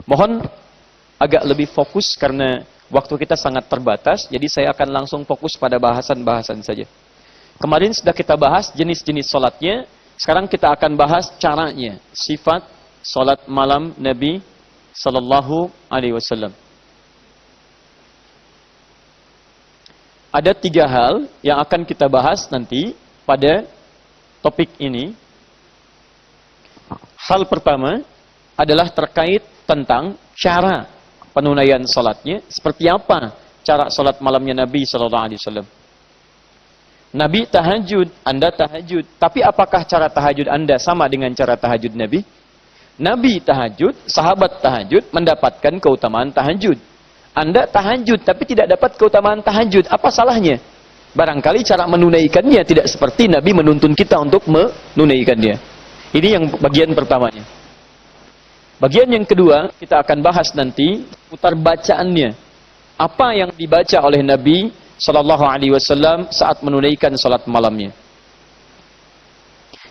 Mohon agak lebih fokus karena waktu kita sangat terbatas, jadi saya akan langsung fokus pada bahasan-bahasan saja. Kemarin sudah kita bahas jenis-jenis sholatnya, sekarang kita akan bahas caranya, sifat sholat malam Nabi Sallallahu Alaihi Wasallam. Ada 3 hal yang akan kita bahas nanti pada topik ini. Hal pertama adalah terkait tentang cara penunaian salatnya, seperti apa cara salat malamnya Nabi sallallahu alaihi wasallam. Nabi tahajud, Anda tahajud, tapi apakah cara tahajud Anda sama dengan cara tahajud Nabi? Nabi tahajud, sahabat tahajud mendapatkan keutamaan tahajud. Anda tahajud tapi tidak dapat keutamaan tahajud, apa salahnya? Barangkali cara menunaikannya tidak seperti Nabi menuntun kita untuk menunaikannya. Ini yang bagian pertamanya. Bagian yang kedua, kita akan bahas nanti putar bacaannya. Apa yang dibaca oleh Nabi Sallallahu Alaihi Wasallam saat menunaikan salat malamnya.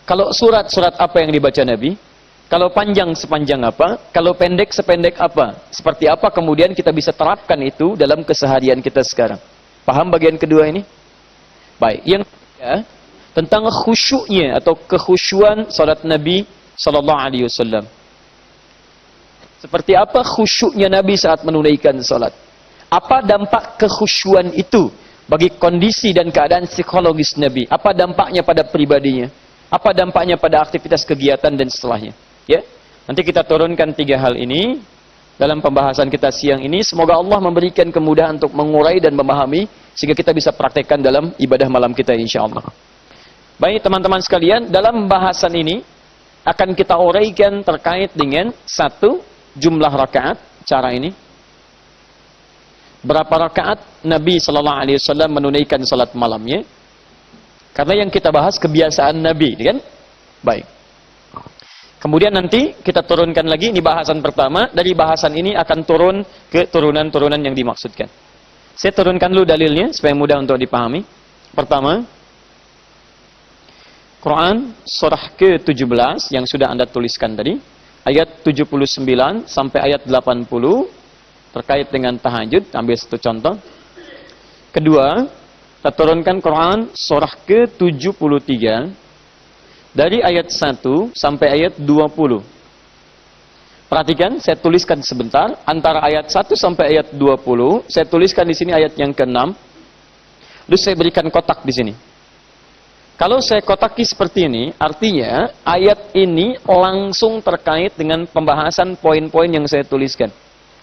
Kalau surat-surat apa yang dibaca Nabi? Kalau panjang sepanjang apa? Kalau pendek sependek apa? Seperti apa kemudian kita bisa terapkan itu dalam keseharian kita sekarang? Paham bagian kedua ini? Baik. Yang ketiga, tentang khusyuknya atau kekhusyuan salat Nabi Sallallahu Alaihi Wasallam. Seperti apa khusyuknya Nabi saat menunaikan salat? Apa dampak kekhusyuan itu bagi kondisi dan keadaan psikologis Nabi? Apa dampaknya pada pribadinya? Apa dampaknya pada aktivitas kegiatan dan setelahnya? Ya, nanti kita turunkan 3 hal ini dalam pembahasan kita siang ini. Semoga Allah memberikan kemudahan untuk mengurai dan memahami sehingga kita bisa praktekkan dalam ibadah malam kita insyaallah. Baik teman-teman sekalian, dalam bahasan ini akan kita uraikan terkait dengan 1, jumlah rakaat, cara ini. Berapa rakaat Nabi Sallallahu Alaihi Wasallam menunaikan salat malamnya? Karena yang kita bahas kebiasaan Nabi, kan? Baik. Kemudian nanti kita turunkan lagi, ini bahasan pertama. Dari bahasan ini akan turun ke turunan-turunan yang dimaksudkan. Saya turunkan dulu dalilnya supaya mudah untuk dipahami. Pertama, Quran surah ke-17 yang sudah Anda tuliskan tadi, ayat 79 sampai ayat 80 terkait dengan tahajud. Ambil satu contoh. Kedua, kita turunkan Quran surah ke-73 dari ayat 1 sampai ayat 20. Perhatikan, saya tuliskan sebentar antara ayat 1 sampai ayat 20. Saya tuliskan di sini ayat yang ke-6. Lalu saya berikan kotak di sini. Kalau saya kotaki seperti ini, artinya ayat ini langsung terkait dengan pembahasan poin-poin yang saya tuliskan.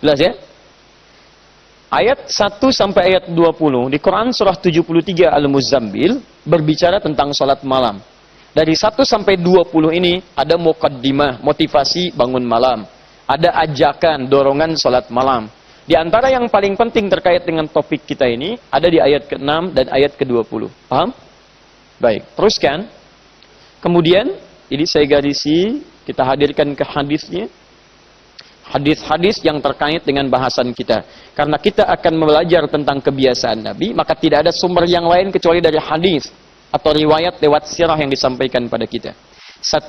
Jelas ya? Ayat 1 sampai ayat 20 di Quran surah 73 Al-Muzammil berbicara tentang salat malam. Dari 1 sampai 20 ini ada muqaddimah, motivasi bangun malam. Ada ajakan, dorongan salat malam. Di antara yang paling penting terkait dengan topik kita ini ada di ayat ke-6 dan ayat ke-20. Paham? Baik, teruskan. Kemudian, ini saya garisi, kita hadirkan ke hadisnya. Hadis-hadis yang terkait dengan bahasan kita. Karena kita akan belajar tentang kebiasaan Nabi, maka tidak ada sumber yang lain kecuali dari hadis atau riwayat lewat sirah yang disampaikan pada kita. 1,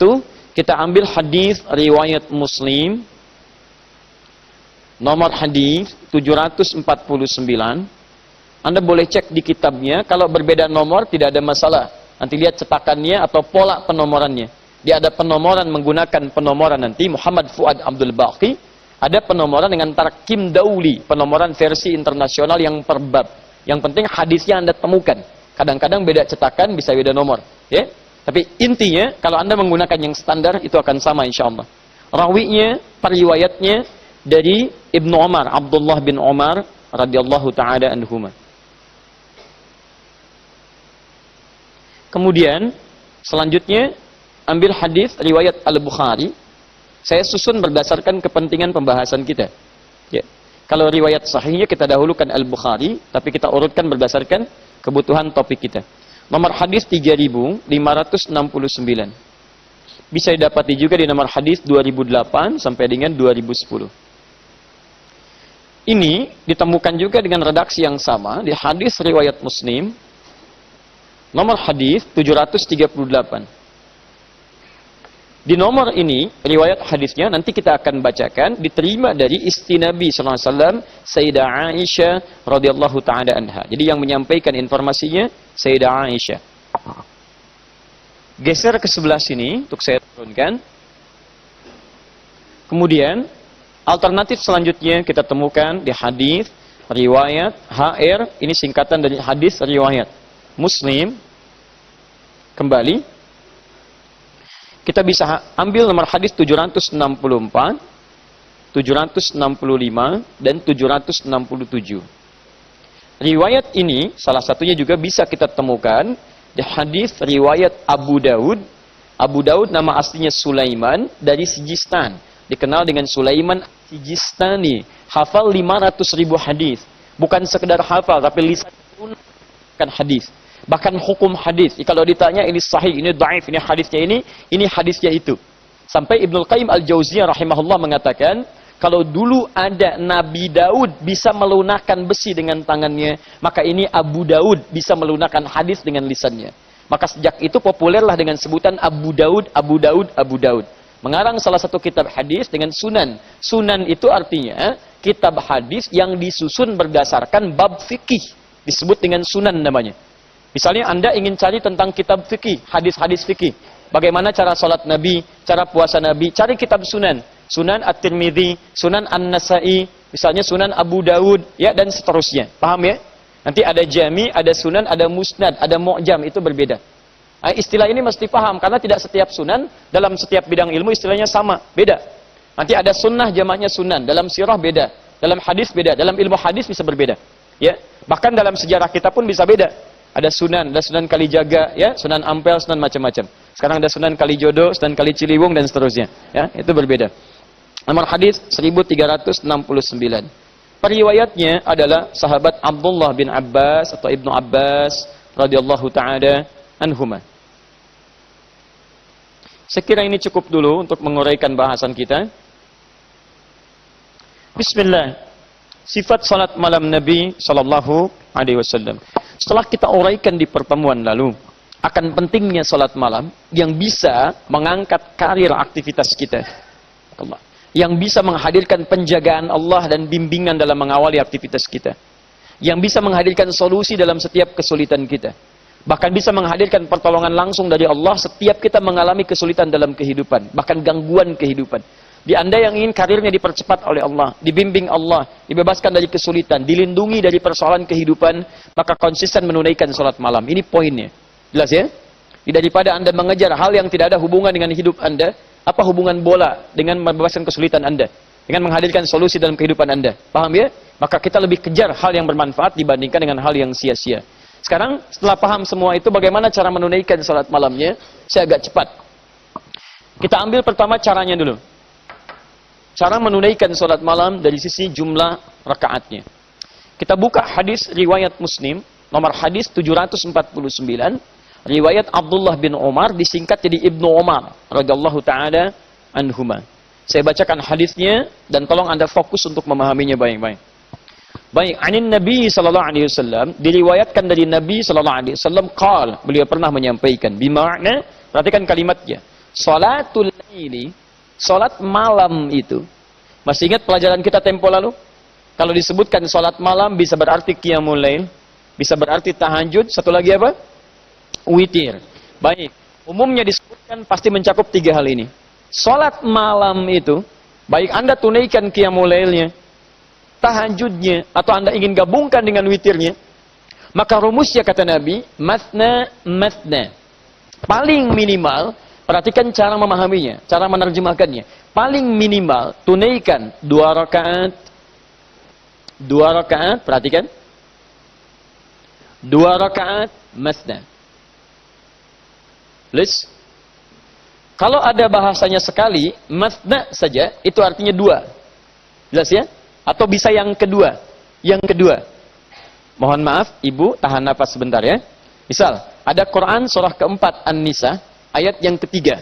kita ambil hadis riwayat Muslim, nomor hadis 749. Anda boleh cek di kitabnya, kalau berbeda nomor tidak ada masalah. Nanti lihat cetakannya atau pola penomorannya. Dia ada penomoran menggunakan penomoran nanti Muhammad Fuad Abdul Baqi, ada penomoran dengan tarkim dauli, penomoran versi internasional yang per bab. Yang penting hadisnya Anda temukan. Kadang-kadang beda cetakan, bisa beda nomor. Ya? Tapi intinya, kalau Anda menggunakan yang standar, itu akan sama insyaAllah. Rawinya, periwayatnya, dari Ibnu Umar, Abdullah bin Umar, radhiyallahu ta'ala anhuma. Kemudian, selanjutnya, ambil hadis riwayat Al-Bukhari. Saya susun berdasarkan kepentingan pembahasan kita. Ya. Kalau riwayat sahihnya kita dahulukan Al-Bukhari, tapi kita urutkan berdasarkan kebutuhan topik kita. Nomor hadis 3569. Bisa didapati juga di nomor hadis 2008 sampai dengan 2010. Ini ditemukan juga dengan redaksi yang sama di hadis riwayat Muslim. Nomor hadis 738. Di nomor ini, riwayat hadisnya nanti kita akan bacakan, diterima dari istri Nabi SAW, Sayyidah Aisyah radhiyallahu ta'ala anha. Jadi yang menyampaikan informasinya, Sayyidah Aisyah. Geser ke sebelah sini, untuk saya turunkan. Kemudian, alternatif selanjutnya kita temukan di hadis, riwayat, HR, ini singkatan dari hadis riwayat Muslim. Kembali. Kita bisa ambil nomor hadis 764, 765, dan 767. Riwayat ini, salah satunya juga bisa kita temukan di hadis riwayat Abu Daud. Abu Daud nama aslinya Sulaiman dari Sijistan. Dikenal dengan Sulaiman Sijistani. Hafal 500.000 hadis. Bukan sekedar hafal, tapi lisan kan hadis. Bahkan hukum hadis. Kalau ditanya ini sahih, ini dhaif, ini hadisnya ini hadisnya itu. Sampai Ibnul Qayyim Al-Jauziyah rahimahullah mengatakan, kalau dulu ada Nabi Daud bisa melunakkan besi dengan tangannya, maka ini Abu Daud bisa melunakkan hadis dengan lisannya. Maka sejak itu populerlah dengan sebutan Abu Daud, Abu Daud, Abu Daud. Mengarang salah satu kitab hadis dengan sunan. Sunan itu artinya kitab hadis yang disusun berdasarkan bab fikih. Disebut dengan sunan namanya. Misalnya Anda ingin cari tentang kitab fikih, hadis-hadis fikih. Bagaimana cara sholat Nabi, cara puasa Nabi, cari kitab sunan. Sunan At-Tirmidzi, Sunan An-Nasai, misalnya Sunan Abu Daud, ya, dan seterusnya. Paham ya? Nanti ada jami, ada sunan, ada musnad, ada mu'jam, itu berbeda. Nah, istilah ini mesti paham, karena tidak setiap sunan, dalam setiap bidang ilmu istilahnya sama, beda. Nanti ada sunnah, jamaknya sunan, dalam sirah beda, dalam hadis beda, dalam ilmu hadis bisa berbeda. Ya, bahkan dalam sejarah kita pun bisa beda. Ada Sunan Kalijaga, ya, Sunan Ampel, Sunan macam-macam. Sekarang ada Sunan Kalijodo, Sunan Kali Ciliwung, dan seterusnya. Ya, itu berbeda. Nomor hadis 1369. Periwayatnya adalah sahabat Abdullah bin Abbas atau Ibnu Abbas radhiyallahu ta'ala anhuma. Sekira ini cukup dulu untuk menguraikan bahasan kita. Bismillah. Sifat salat malam Nabi sallallahu alaihi wasallam. Setelah kita uraikan di pertemuan lalu akan pentingnya salat malam yang bisa mengangkat karir aktivitas kita. Yang bisa menghadirkan penjagaan Allah dan bimbingan dalam mengawali aktivitas kita. Yang bisa menghadirkan solusi dalam setiap kesulitan kita. Bahkan bisa menghadirkan pertolongan langsung dari Allah setiap kita mengalami kesulitan dalam kehidupan. Bahkan gangguan kehidupan. Di Anda yang ingin karirnya dipercepat oleh Allah, dibimbing Allah, dibebaskan dari kesulitan, dilindungi dari persoalan kehidupan, maka konsisten menunaikan sholat malam. Ini poinnya. Jelas ya? Daripada Anda mengejar hal yang tidak ada hubungan dengan hidup Anda, apa hubungan bola dengan membebaskan kesulitan Anda? Dengan menghadirkan solusi dalam kehidupan Anda. Paham ya? Maka kita lebih kejar hal yang bermanfaat dibandingkan dengan hal yang sia-sia. Sekarang setelah paham semua itu, bagaimana cara menunaikan sholat malamnya? Saya agak cepat. Kita ambil pertama caranya dulu. Cara menunaikan sholat malam dari sisi jumlah rakaatnya. Kita buka hadis riwayat Muslim, nomor hadis 749, riwayat Abdullah bin Umar, disingkat jadi Ibnu Umar, radhiyallahu ta'ala anhuma. Saya bacakan hadisnya, dan tolong Anda fokus untuk memahaminya baik-baik. Baik, anin Nabi sallallahu alaihi wasallam, diriwayatkan dari Nabi sallallahu alaihi wasallam, qala, beliau pernah menyampaikan, bima'na, perhatikan kalimatnya, salatul laili, salat malam itu. Masih ingat pelajaran kita tempo lalu? Kalau disebutkan salat malam bisa berarti qiyamul lail, bisa berarti tahajud, satu lagi apa? Witir. Baik, umumnya disebutkan pasti mencakup tiga hal ini. Salat malam itu, baik Anda tunaikan qiyamul lailnya, tahajudnya, atau Anda ingin gabungkan dengan witirnya, maka rumusnya kata Nabi, mathna mathna. Paling minimal, perhatikan cara memahaminya, cara menerjemahkannya. Paling minimal, tunaikan 2 rakaat. 2 rakaat, perhatikan. 2 rakaat, masna. List. Kalau ada bahasanya sekali, masna saja, itu artinya 2. Jelas ya? Atau bisa yang kedua. Yang kedua. Mohon maaf, Ibu, tahan napas sebentar ya. Misal, ada Quran surah keempat An-Nisa, ayat yang ketiga.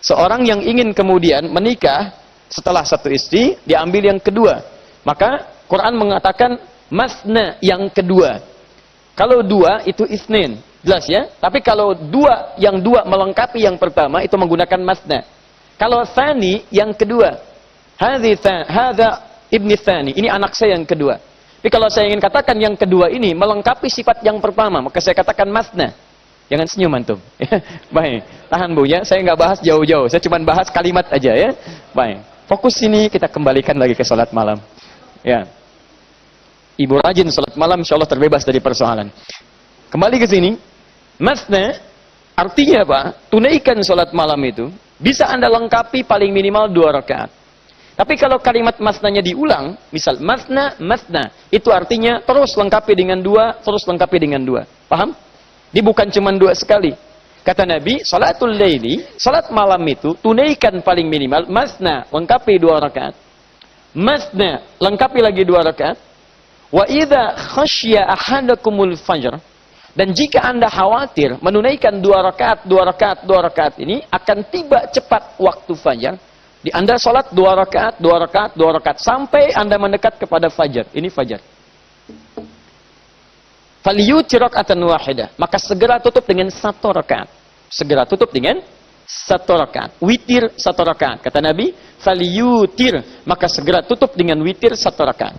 Seorang yang ingin kemudian menikah setelah satu istri, diambil yang kedua. Maka Quran mengatakan masna yang kedua. Kalau 2 itu isnin, jelas ya. Tapi kalau yang dua melengkapi yang pertama itu menggunakan masna. Kalau tsani yang kedua. Hadza ibni tsani, ini anak saya yang kedua. Tapi kalau saya ingin katakan yang kedua ini melengkapi sifat yang pertama, maka saya katakan masna. Jangan senyum antum. Baik, tahan Bu ya. Saya nggak bahas jauh-jauh. Saya cuma bahas kalimat aja ya. Baik. Fokus sini, kita kembalikan lagi ke salat malam. Ya. Ibu rajin salat malam, insyaallah terbebas dari persoalan. Kembali ke sini. Masna artinya apa? Tunaikan salat malam itu bisa Anda lengkapi paling minimal 2 rakaat. Tapi kalau kalimat masnanya diulang, misal masna, masna, itu artinya terus lengkapi dengan 2, terus lengkapi dengan 2. Paham? Ini bukan cuma 2 sekali. Kata Nabi, salatul laili, salat malam itu tunaikan paling minimal masna, lengkapi 2 rakaat. Masna, lengkapi lagi 2 rakaat. Wa idza khasya ahadakumul fajr, dan jika Anda khawatir menunaikan 2 rakaat, 2 rakaat, 2 rakaat ini akan tiba cepat waktu fajar, di Anda salat 2 rakaat, 2 rakaat, 2 rakaat sampai Anda mendekat kepada fajar. Ini fajar. Falyutir raka'atan wahidah, maka segera tutup dengan 1 rakaat. Segera tutup dengan 1 rakaat. Witir 1 rakaat. Kata Nabi, falyutir, maka segera tutup dengan witir 1 rakaat.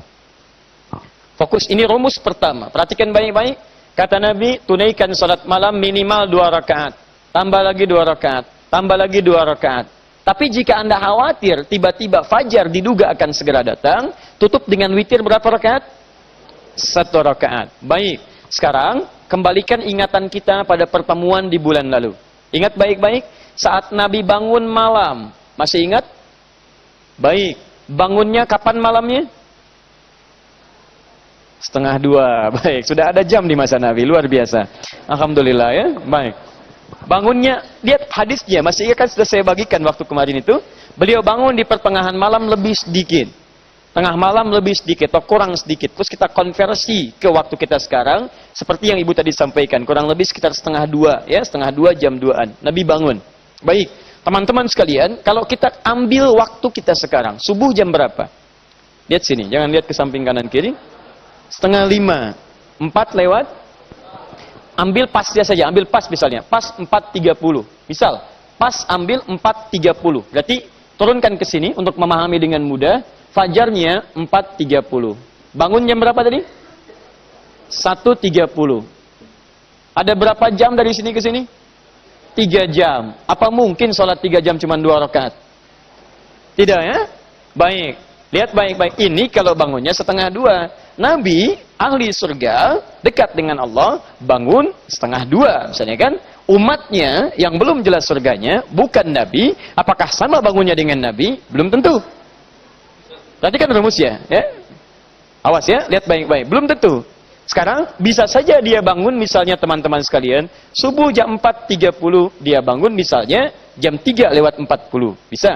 Fokus, ini rumus pertama. Perhatikan baik-baik. Kata Nabi, tunaikan salat malam minimal 2 rakaat. Tambah lagi 2 rakaat. Tambah lagi 2 rakaat. Tapi jika Anda khawatir tiba-tiba fajar diduga akan segera datang, tutup dengan witir berapa rakaat? 1 rakaat. Baik. Sekarang, kembalikan ingatan kita pada pertemuan di bulan lalu. Ingat baik-baik, saat Nabi bangun malam. Masih ingat? Baik. Bangunnya kapan malamnya? 1:30. Baik. Sudah ada jam di masa Nabi. Luar biasa. Alhamdulillah ya. Baik. Bangunnya, lihat hadisnya. Masih ingat kan sudah saya bagikan waktu kemarin itu. Beliau bangun di pertengahan malam lebih sedikit. Tengah malam lebih sedikit atau kurang sedikit. Terus kita konversi ke waktu kita sekarang. Seperti yang Ibu tadi sampaikan. Kurang lebih sekitar 1:30. Ya, 1:30 jam 2-an. Nabi bangun. Baik. Teman-teman sekalian. Kalau kita ambil waktu kita sekarang. Subuh jam berapa? Lihat sini. Jangan lihat ke samping kanan kiri. 4:30. 4 lewat. Ambil pasnya saja. Ambil pas misalnya. Pas 4:30. Misal. Pas ambil 4:30. Berarti turunkan ke sini untuk memahami dengan mudah. Fajarnya 4:30. Bangun jam berapa tadi? 1:30. Ada berapa jam dari sini ke sini? 3 jam. Apa mungkin sholat 3 jam cuma 2 rakaat? Tidak ya? Baik. Lihat baik-baik. Ini kalau bangunnya 1:30. Nabi, ahli surga, dekat dengan Allah, bangun 1:30. Misalnya kan? Umatnya yang belum jelas surganya, bukan Nabi. Apakah sama bangunnya dengan Nabi? Belum tentu. Tadi kan rumus ya, ya. Awas ya, lihat baik-baik. Belum tentu. Sekarang bisa saja dia bangun misalnya teman-teman sekalian, subuh jam 4:30 dia bangun misalnya jam 3:40. Bisa.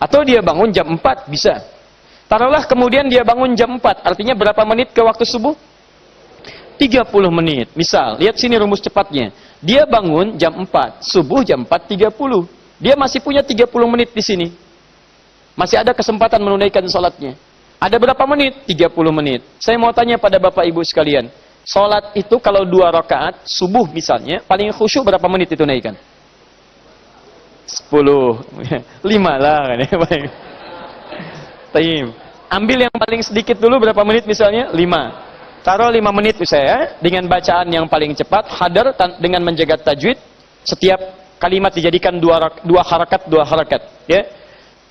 Atau dia bangun jam 4, bisa. Taruhlah kemudian dia bangun jam 4, artinya berapa menit ke waktu subuh? 30 menit. Misal, lihat sini rumus cepatnya. Dia bangun jam 4, subuh jam 4:30. Dia masih punya 30 menit di sini. Masih ada kesempatan menunaikan sholatnya. Ada berapa menit? 30 menit. Saya mau tanya pada Bapak Ibu sekalian. Sholat itu kalau 2 rakaat, subuh misalnya, paling khusyuk berapa menit ditunaikan? 10. 5 lah. Baik. Taim. Ambil yang paling sedikit dulu berapa menit misalnya? 5. Taruh 5 menit saya dengan bacaan yang paling cepat, hadar dengan menjaga tajwid. Setiap kalimat dijadikan 2 harakat. Ya.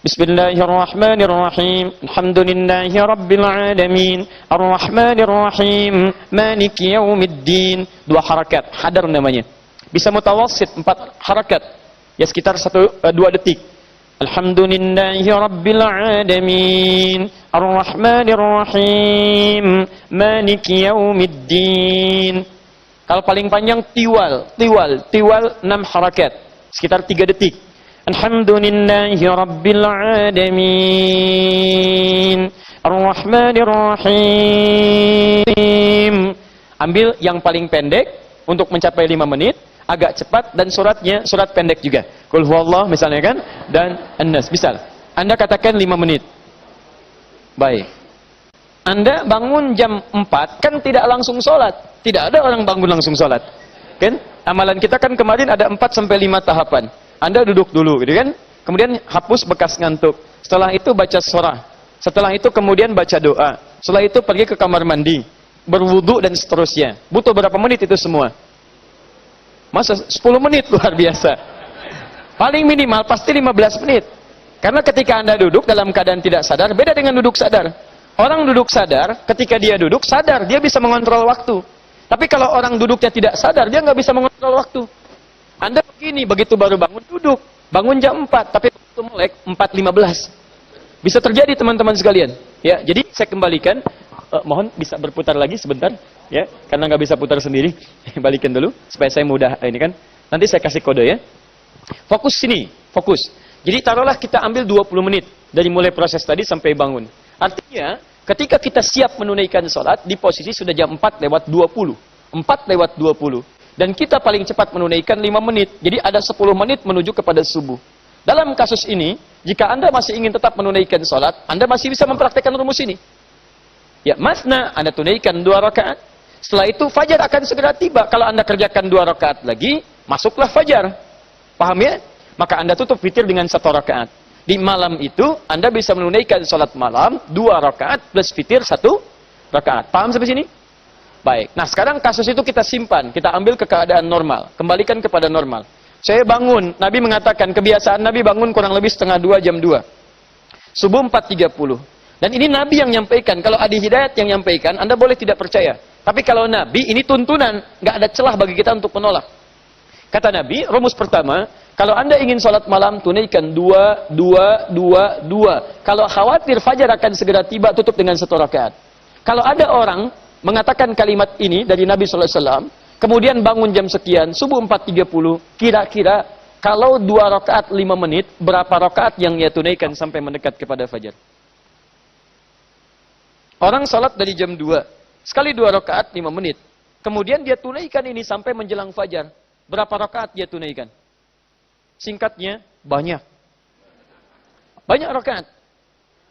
Bismillahirrahmanirrahim. Alhamdulillahi rabbil alamin. Arrahmanirrahim. Maliki yaumiddin. 2 harakat. Hadar namanya. Bisa mutawassit 4 harakat. Ya sekitar 2 detik. Alhamdulillahi rabbil alamin. Arrahmanirrahim. Maliki yaumiddin. Kalau paling panjang tiwal 6 harakat. Sekitar 3 detik. Alhamdulillahi rabbil alamin. Ar-Rahmanir-Rahim. Ambil yang paling pendek untuk mencapai 5 menit, agak cepat dan suratnya surat pendek juga. Qul huwallah misalnya kan, dan An-Nas. Misal, Anda katakan 5 menit. Baik. Anda bangun jam 4, kan tidak langsung sholat. Tidak ada orang bangun langsung sholat. Kan? Amalan kita kan kemarin ada 4 sampai 5 tahapan. Anda duduk dulu, gitu kan? kemudian hapus bekas ngantuk. Setelah itu baca surah. Setelah itu kemudian baca doa. Setelah itu pergi ke kamar mandi, berwudu dan seterusnya. Butuh berapa menit itu semua? Masa 10 menit luar biasa. Paling minimal pasti 15 menit. Karena ketika Anda duduk dalam keadaan tidak sadar, beda dengan duduk sadar. Orang duduk sadar, ketika dia duduk sadar, dia bisa mengontrol waktu. Tapi kalau orang duduknya tidak sadar, dia nggak bisa mengontrol waktu. Anda begini, begitu baru bangun, duduk. Bangun jam 4, tapi begitu melek, 4.15. Bisa terjadi teman-teman sekalian. Ya, jadi saya kembalikan, mohon bisa berputar lagi sebentar. Ya, karena nggak bisa putar sendiri. Balikin dulu, supaya saya mudah, ini kan. Nanti saya kasih kode ya. Fokus sini, fokus. Jadi taruhlah kita ambil 20 menit, dari mulai proses tadi sampai bangun. Artinya, ketika kita siap menunaikan sholat, di posisi sudah jam 4:20. 4:20. Dan kita paling cepat menunaikan 5 menit. Jadi ada 10 menit menuju kepada subuh. Dalam kasus ini, jika Anda masih ingin tetap menunaikan sholat, Anda masih bisa mempraktekkan rumus ini. Ya, masna, Anda tunaikan 2 rakaat. Setelah itu, fajar akan segera tiba. Kalau Anda kerjakan 2 rakaat lagi, masuklah fajar. Paham ya? Maka Anda tutup witir dengan 1 rakaat. Di malam itu, Anda bisa menunaikan sholat malam, 2 rakaat plus witir 1 rakaat. Paham sampai sini? Baik. Nah, sekarang kasus itu kita simpan. Kita ambil ke keadaan normal. Kembalikan kepada normal. Saya bangun. Nabi mengatakan, kebiasaan Nabi bangun kurang lebih setengah 2, jam 2. Subuh 4.30. Dan ini Nabi yang nyampaikan. Kalau Adi Hidayat yang nyampaikan, Anda boleh tidak percaya. Tapi kalau Nabi, ini tuntunan. Nggak ada celah bagi kita untuk menolak. Kata Nabi, rumus pertama, kalau Anda ingin sholat malam, tunaikan 2, 2, 2, 2. Kalau khawatir fajar akan segera tiba, tutup dengan 1 rakaat. Kalau ada orang mengatakan kalimat ini dari Nabi SAW, kemudian bangun jam sekian, subuh 4.30, kira-kira kalau 2 rakaat 5 menit, berapa rakaat yang ia tunaikan sampai mendekat kepada fajar? Orang sholat dari jam 2, sekali 2 rakaat 5 menit. Kemudian dia tunaikan ini sampai menjelang fajar. Berapa rakaat dia tunaikan? Singkatnya, banyak. Banyak rakaat.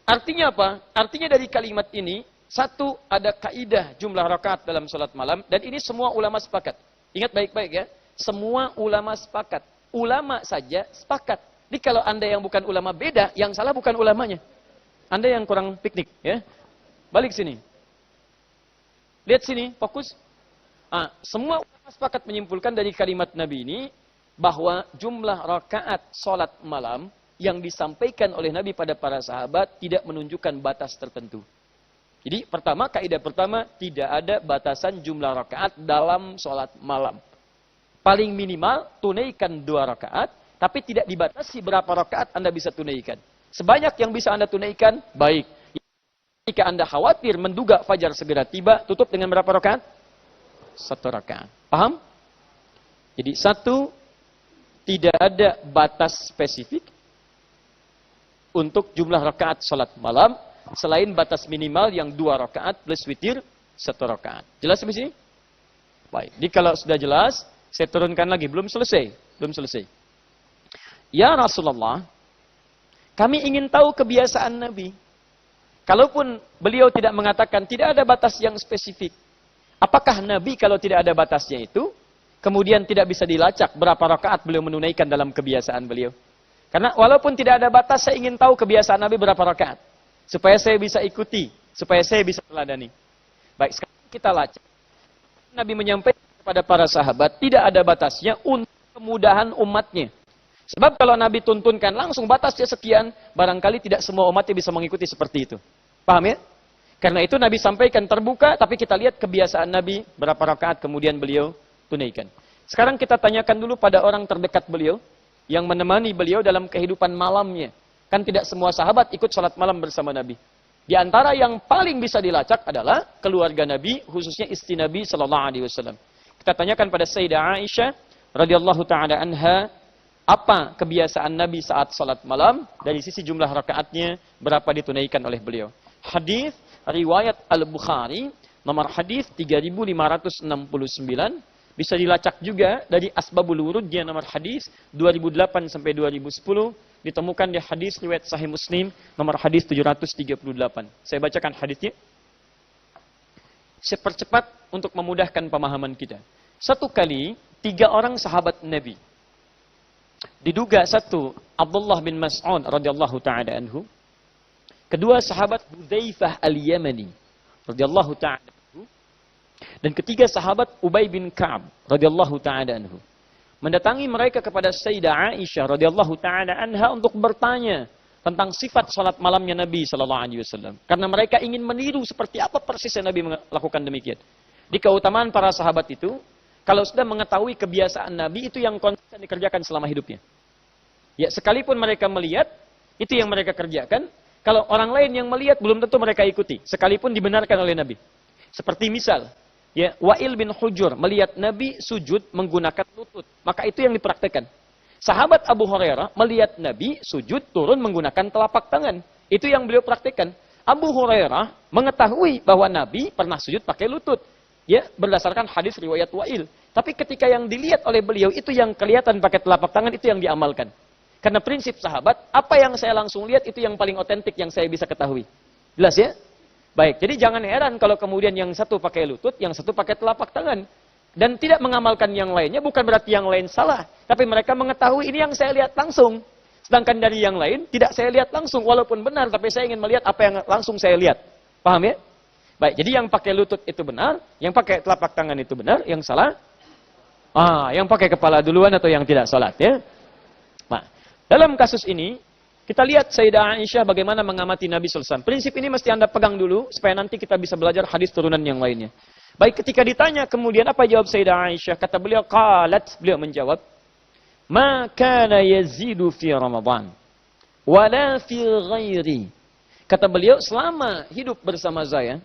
Artinya apa? Artinya dari kalimat ini, satu, ada kaidah jumlah rakaat dalam sholat malam. Dan ini semua ulama sepakat. Ingat baik-baik ya. Semua ulama sepakat. Ulama saja sepakat. Jadi kalau Anda yang bukan ulama beda, yang salah bukan ulamanya. Anda yang kurang piknik ya. Balik sini. Lihat sini, fokus. Semua ulama sepakat menyimpulkan dari kalimat Nabi ini, bahwa jumlah rakaat sholat malam yang disampaikan oleh Nabi pada para sahabat tidak menunjukkan batas tertentu. Jadi pertama, kaidah pertama, tidak ada batasan jumlah rakaat dalam sholat malam. Paling minimal, tunaikan 2 rakaat, tapi tidak dibatasi berapa rakaat Anda bisa tunaikan. Sebanyak yang bisa Anda tunaikan, baik. Jika Anda khawatir menduga fajar segera tiba, tutup dengan berapa rakaat? 1 rakaat. Paham? Jadi 1, tidak ada batas spesifik untuk jumlah rakaat sholat malam, selain batas minimal yang 2 rakaat plus witir 1 rakaat. Jelas sampai sini? Baik. Jadi kalau sudah jelas, saya turunkan lagi. Belum selesai. Belum selesai. Ya Rasulullah, kami ingin tahu kebiasaan Nabi. Kalaupun beliau tidak mengatakan, tidak ada batas yang spesifik. Apakah Nabi kalau tidak ada batasnya itu, kemudian tidak bisa dilacak berapa rakaat beliau menunaikan dalam kebiasaan beliau? Karena walaupun tidak ada batas, saya ingin tahu kebiasaan Nabi berapa rakaat. Supaya saya bisa ikuti, supaya saya bisa teladani. Baik, sekarang kita lacak. Nabi menyampaikan kepada para sahabat, tidak ada batasnya untuk kemudahan umatnya. Sebab kalau Nabi tuntunkan langsung batasnya sekian, barangkali tidak semua umatnya bisa mengikuti seperti itu. Paham ya? Karena itu Nabi sampaikan terbuka, tapi kita lihat kebiasaan Nabi, berapa rakaat kemudian beliau tunaikan. Sekarang kita tanyakan dulu pada orang terdekat beliau, yang menemani beliau dalam kehidupan malamnya. Kan tidak semua sahabat ikut sholat malam bersama Nabi. Di antara yang paling bisa dilacak adalah keluarga Nabi, khususnya istri Nabi SAW. Kita tanyakan pada Sayyidah Aisyah radhiyallahu taala anha, apa kebiasaan Nabi saat sholat malam, dari sisi jumlah rakaatnya, berapa ditunaikan oleh beliau. Hadis riwayat Al-Bukhari, nomor hadis 3569, bisa dilacak juga dari Asbabul Wurudnya nomor hadis 2008 sampai 2010, ditemukan di hadis riwayat Sahih Muslim nomor hadis 738. Saya bacakan hadisnya. Saya percepat untuk memudahkan pemahaman kita. Satu kali 3 orang sahabat Nabi. Diduga satu, Abdullah bin Mas'ud radhiyallahu ta'ala anhu. Kedua, sahabat Hudzaifah al-Yamani radhiyallahu ta'ala anhu. Dan ketiga, sahabat Ubay bin Ka'ab radhiyallahu ta'ala anhu. Mendatangi mereka kepada Sayyidah Aisyah radhiyallahu ta'ala anha untuk bertanya tentang sifat salat malamnya Nabi sallallahu alaihi wasallam. Karena mereka ingin meniru seperti apa persisnya Nabi melakukan demikian. Di keutamaan para sahabat itu, kalau sudah mengetahui kebiasaan Nabi, itu yang konsisten dikerjakan selama hidupnya. Ya, sekalipun mereka melihat, itu yang mereka kerjakan. Kalau orang lain yang melihat, belum tentu mereka ikuti. Sekalipun dibenarkan oleh Nabi. Seperti misal, ya, Wa'il bin Hujur melihat Nabi sujud menggunakan lutut. Maka itu yang dipraktekkan. Sahabat Abu Hurairah melihat Nabi sujud turun menggunakan telapak tangan. Itu yang beliau praktekkan. Abu Hurairah mengetahui bahwa Nabi pernah sujud pakai lutut. Ya, berdasarkan hadis riwayat Wa'il. Tapi ketika yang dilihat oleh beliau, itu yang kelihatan pakai telapak tangan, itu yang diamalkan. Karena prinsip sahabat, apa yang saya langsung lihat, itu yang paling otentik yang saya bisa ketahui. Jelas ya? Baik, jadi jangan heran kalau kemudian yang satu pakai lutut, yang satu pakai telapak tangan. Dan tidak mengamalkan yang lainnya, bukan berarti yang lain salah. Tapi mereka mengetahui, ini yang saya lihat langsung. Sedangkan dari yang lain, tidak saya lihat langsung. Walaupun benar, tapi saya ingin melihat apa yang langsung saya lihat. Paham ya? Baik, jadi yang pakai lutut itu benar, yang pakai telapak tangan itu benar, yang salah, yang pakai kepala duluan atau yang tidak salat ya. Nah, dalam kasus ini, kita lihat Sayyidah Aisyah bagaimana mengamati Nabi SAW. Prinsip ini mesti Anda pegang dulu, supaya nanti kita bisa belajar hadis turunan yang lainnya. Baik, ketika ditanya kemudian apa jawab Sayyidah Aisyah? Kata beliau, qalat, beliau menjawab, ma kana yazidu fi Ramadan, wala fi ghairi. Kata beliau, selama hidup bersama saya,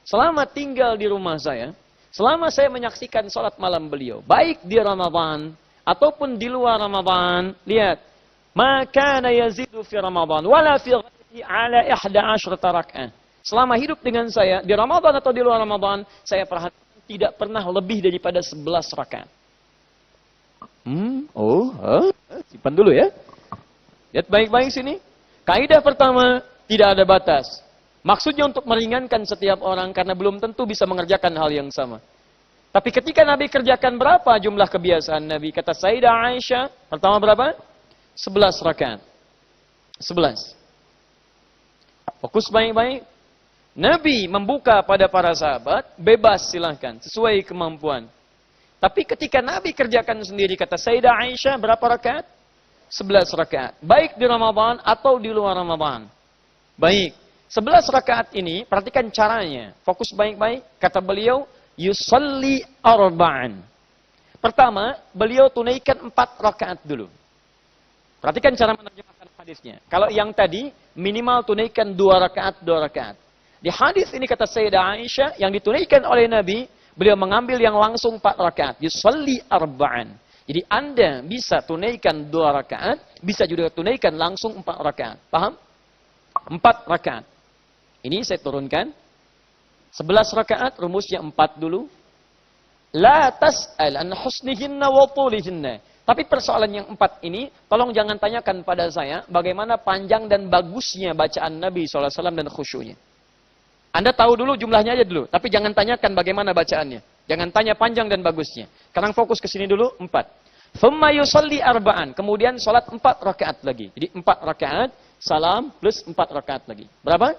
selama tinggal di rumah saya, selama saya menyaksikan sholat malam beliau, baik di Ramadan ataupun di luar Ramadan, lihat, maka yazidu fi Ramadan wala fi ghairihi ala 11 rak'ah. Selama hidup dengan saya di Ramadan atau di luar Ramadan, saya perhatikan tidak pernah lebih daripada 11 rakaat. Simpan dulu ya. Lihat baik-baik sini. Kaidah pertama, tidak ada batas. Maksudnya untuk meringankan setiap orang karena belum tentu bisa mengerjakan hal yang sama. Tapi ketika Nabi kerjakan berapa jumlah kebiasaan Nabi? Kata Sayyidah Aisyah, pertama berapa? 11 rakaat. 11. Fokus baik-baik. Nabi membuka pada para sahabat, bebas silahkan, sesuai kemampuan. Tapi ketika Nabi kerjakan sendiri, kata Sayyidah Aisyah, berapa rakaat? 11 rakaat. Baik di Ramadan atau di luar Ramadan. Baik. 11 rakaat ini, perhatikan caranya. Fokus baik-baik. Kata beliau, yusalli arba'an. Pertama, beliau tunaikan 4 rakaat dulu. Perhatikan cara menerjemahkan hadisnya. Kalau yang tadi, minimal tunaikan 2 rakaat, 2 rakaat. Di hadis ini kata Sayyidah Aisyah, yang ditunaikan oleh Nabi, beliau mengambil yang langsung 4 rakaat. Yusalli arba'an. Jadi Anda bisa tunaikan 2 rakaat, bisa juga tunaikan langsung 4 rakaat. Paham? 4 rakaat. Ini saya turunkan. 11 rakaat, rumusnya 4 dulu. La tas'al an husnihinna wa tulihinna. Tapi persoalan yang 4 ini, tolong jangan tanyakan pada saya bagaimana panjang dan bagusnya bacaan Nabi SAW dan khusyuknya. Anda tahu dulu jumlahnya aja dulu, tapi jangan tanyakan bagaimana bacaannya. Jangan tanya panjang dan bagusnya. Sekarang fokus ke sini dulu, 4. Thumma yusalli arba'an. Kemudian sholat 4 rakaat lagi. Jadi 4 rakaat, salam plus 4 rakaat lagi. Berapa?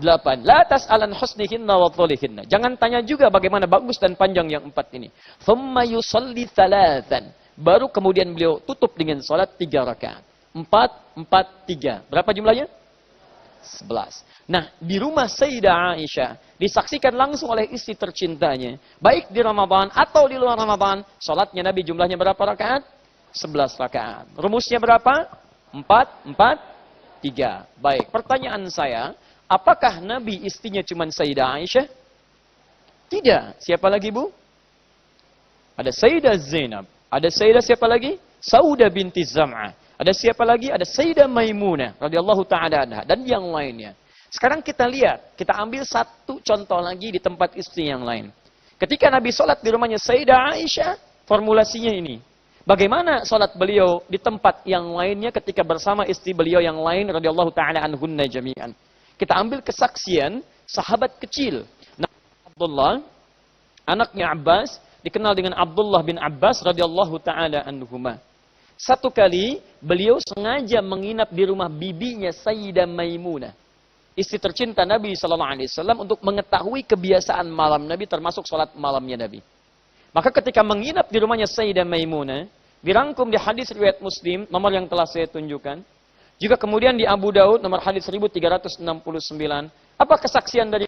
8. La tas'alan husnihinna wa dhulihinna. Jangan tanya juga bagaimana bagus dan panjang yang 4 ini. Thumma yusalli thalathan. Baru kemudian beliau tutup dengan salat 3 rakaat. 4, 4, 3. Berapa jumlahnya? 11. Nah, di rumah Sayyidah Aisyah disaksikan langsung oleh istri tercintanya. Baik di Ramadan atau di luar Ramadan, salatnya Nabi jumlahnya berapa rakaat? 11 rakaat. Rumusnya berapa? 4, 4, 3. Baik, pertanyaan saya, apakah Nabi istrinya cuma Sayyidah Aisyah? Tidak. Siapa lagi, Bu? Ada Sayyidah Zainab. Ada Sayyidah siapa lagi? Saudah binti Zam'ah. Ada siapa lagi? Ada Sayyidah Maimunah radhiyallahu ta'ala anha dan yang lainnya. Sekarang kita lihat, kita ambil satu contoh lagi di tempat istri yang lain. Ketika Nabi sholat di rumahnya Sayyidah Aisyah, formulasinya ini. Bagaimana sholat beliau di tempat yang lainnya ketika bersama istri beliau yang lain radhiyallahu ta'ala anhunna jami'an. Kita ambil kesaksian sahabat kecil. Nah, Abdullah, anaknya Abbas, dikenal dengan Abdullah bin Abbas radhiyallahu ta'ala anhuma. Satu kali beliau sengaja menginap di rumah bibinya Sayyidah Maimunah, istri tercinta Nabi SAW, untuk mengetahui kebiasaan malam Nabi, termasuk sholat malamnya Nabi. Maka ketika menginap di rumahnya Sayyidah Maimunah, dirangkum di hadis riwayat Muslim, nomor yang telah saya tunjukkan, juga kemudian di Abu Daud, nomor hadis 1369, apa kesaksian dari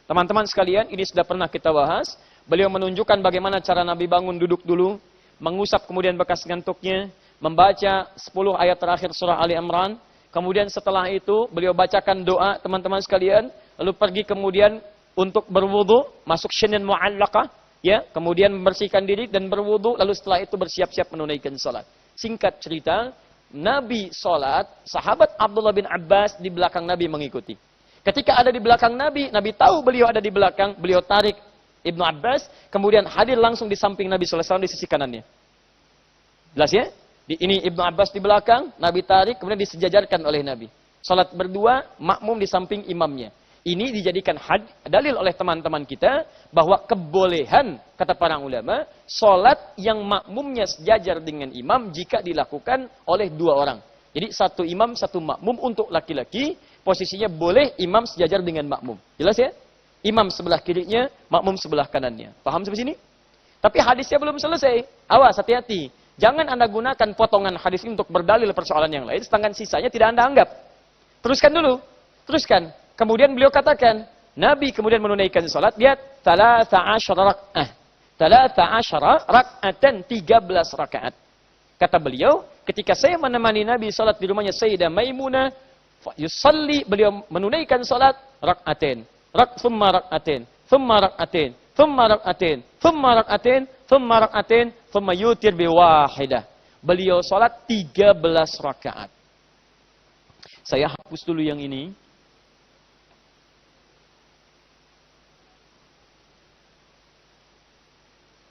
teman-teman sekalian? Ini sudah pernah kita bahas. Beliau menunjukkan bagaimana cara Nabi bangun duduk dulu, mengusap kemudian bekas ngantuknya, membaca 10 ayat terakhir surah Ali Imran. Kemudian setelah itu beliau bacakan doa, teman-teman sekalian, lalu pergi kemudian untuk berwudu, masuk syinin mu'allaqah, ya, kemudian membersihkan diri dan berwudu, lalu setelah itu bersiap-siap menunaikan salat. Singkat cerita, Nabi salat, sahabat Abdullah bin Abbas di belakang Nabi mengikuti. Ketika ada di belakang Nabi, Nabi tahu beliau ada di belakang, beliau tarik Ibnu Abbas, kemudian hadir langsung di samping Nabi SAW di sisi kanannya. Jelas ya? Ini Ibnu Abbas di belakang, Nabi tarik, kemudian disejajarkan oleh Nabi. Salat berdua, makmum di samping imamnya. Ini dijadikan dalil oleh teman-teman kita, bahwa kebolehan, kata para ulama, salat yang makmumnya sejajar dengan imam jika dilakukan oleh dua orang. Jadi satu imam, satu makmum. Untuk laki-laki, posisinya boleh imam sejajar dengan makmum. Jelas ya? Imam sebelah kirinya, makmum sebelah kanannya. Paham sampai sini? Tapi hadisnya belum selesai. Awas, hati-hati. Jangan Anda gunakan potongan hadis ini untuk berdalil persoalan yang lain, sedangkan sisanya tidak Anda anggap. Teruskan dulu. Teruskan. Kemudian beliau katakan, Nabi kemudian menunaikan salat, lihat, 13 rak'ah. 13 rak'atan, 13 rakaat. Kata beliau, ketika saya menemani Nabi salat di rumahnya Sayyidah Maimunah, yusalli, beliau menunaikan salat, rak'atain. Thumma rak'atain, thumma rak'atain, thumma rak'atain, thumma rak'atain, thumma rak'atain, thumma yutir biwahidah. Beliau salat 13 rakaat. Saya hapus dulu yang ini.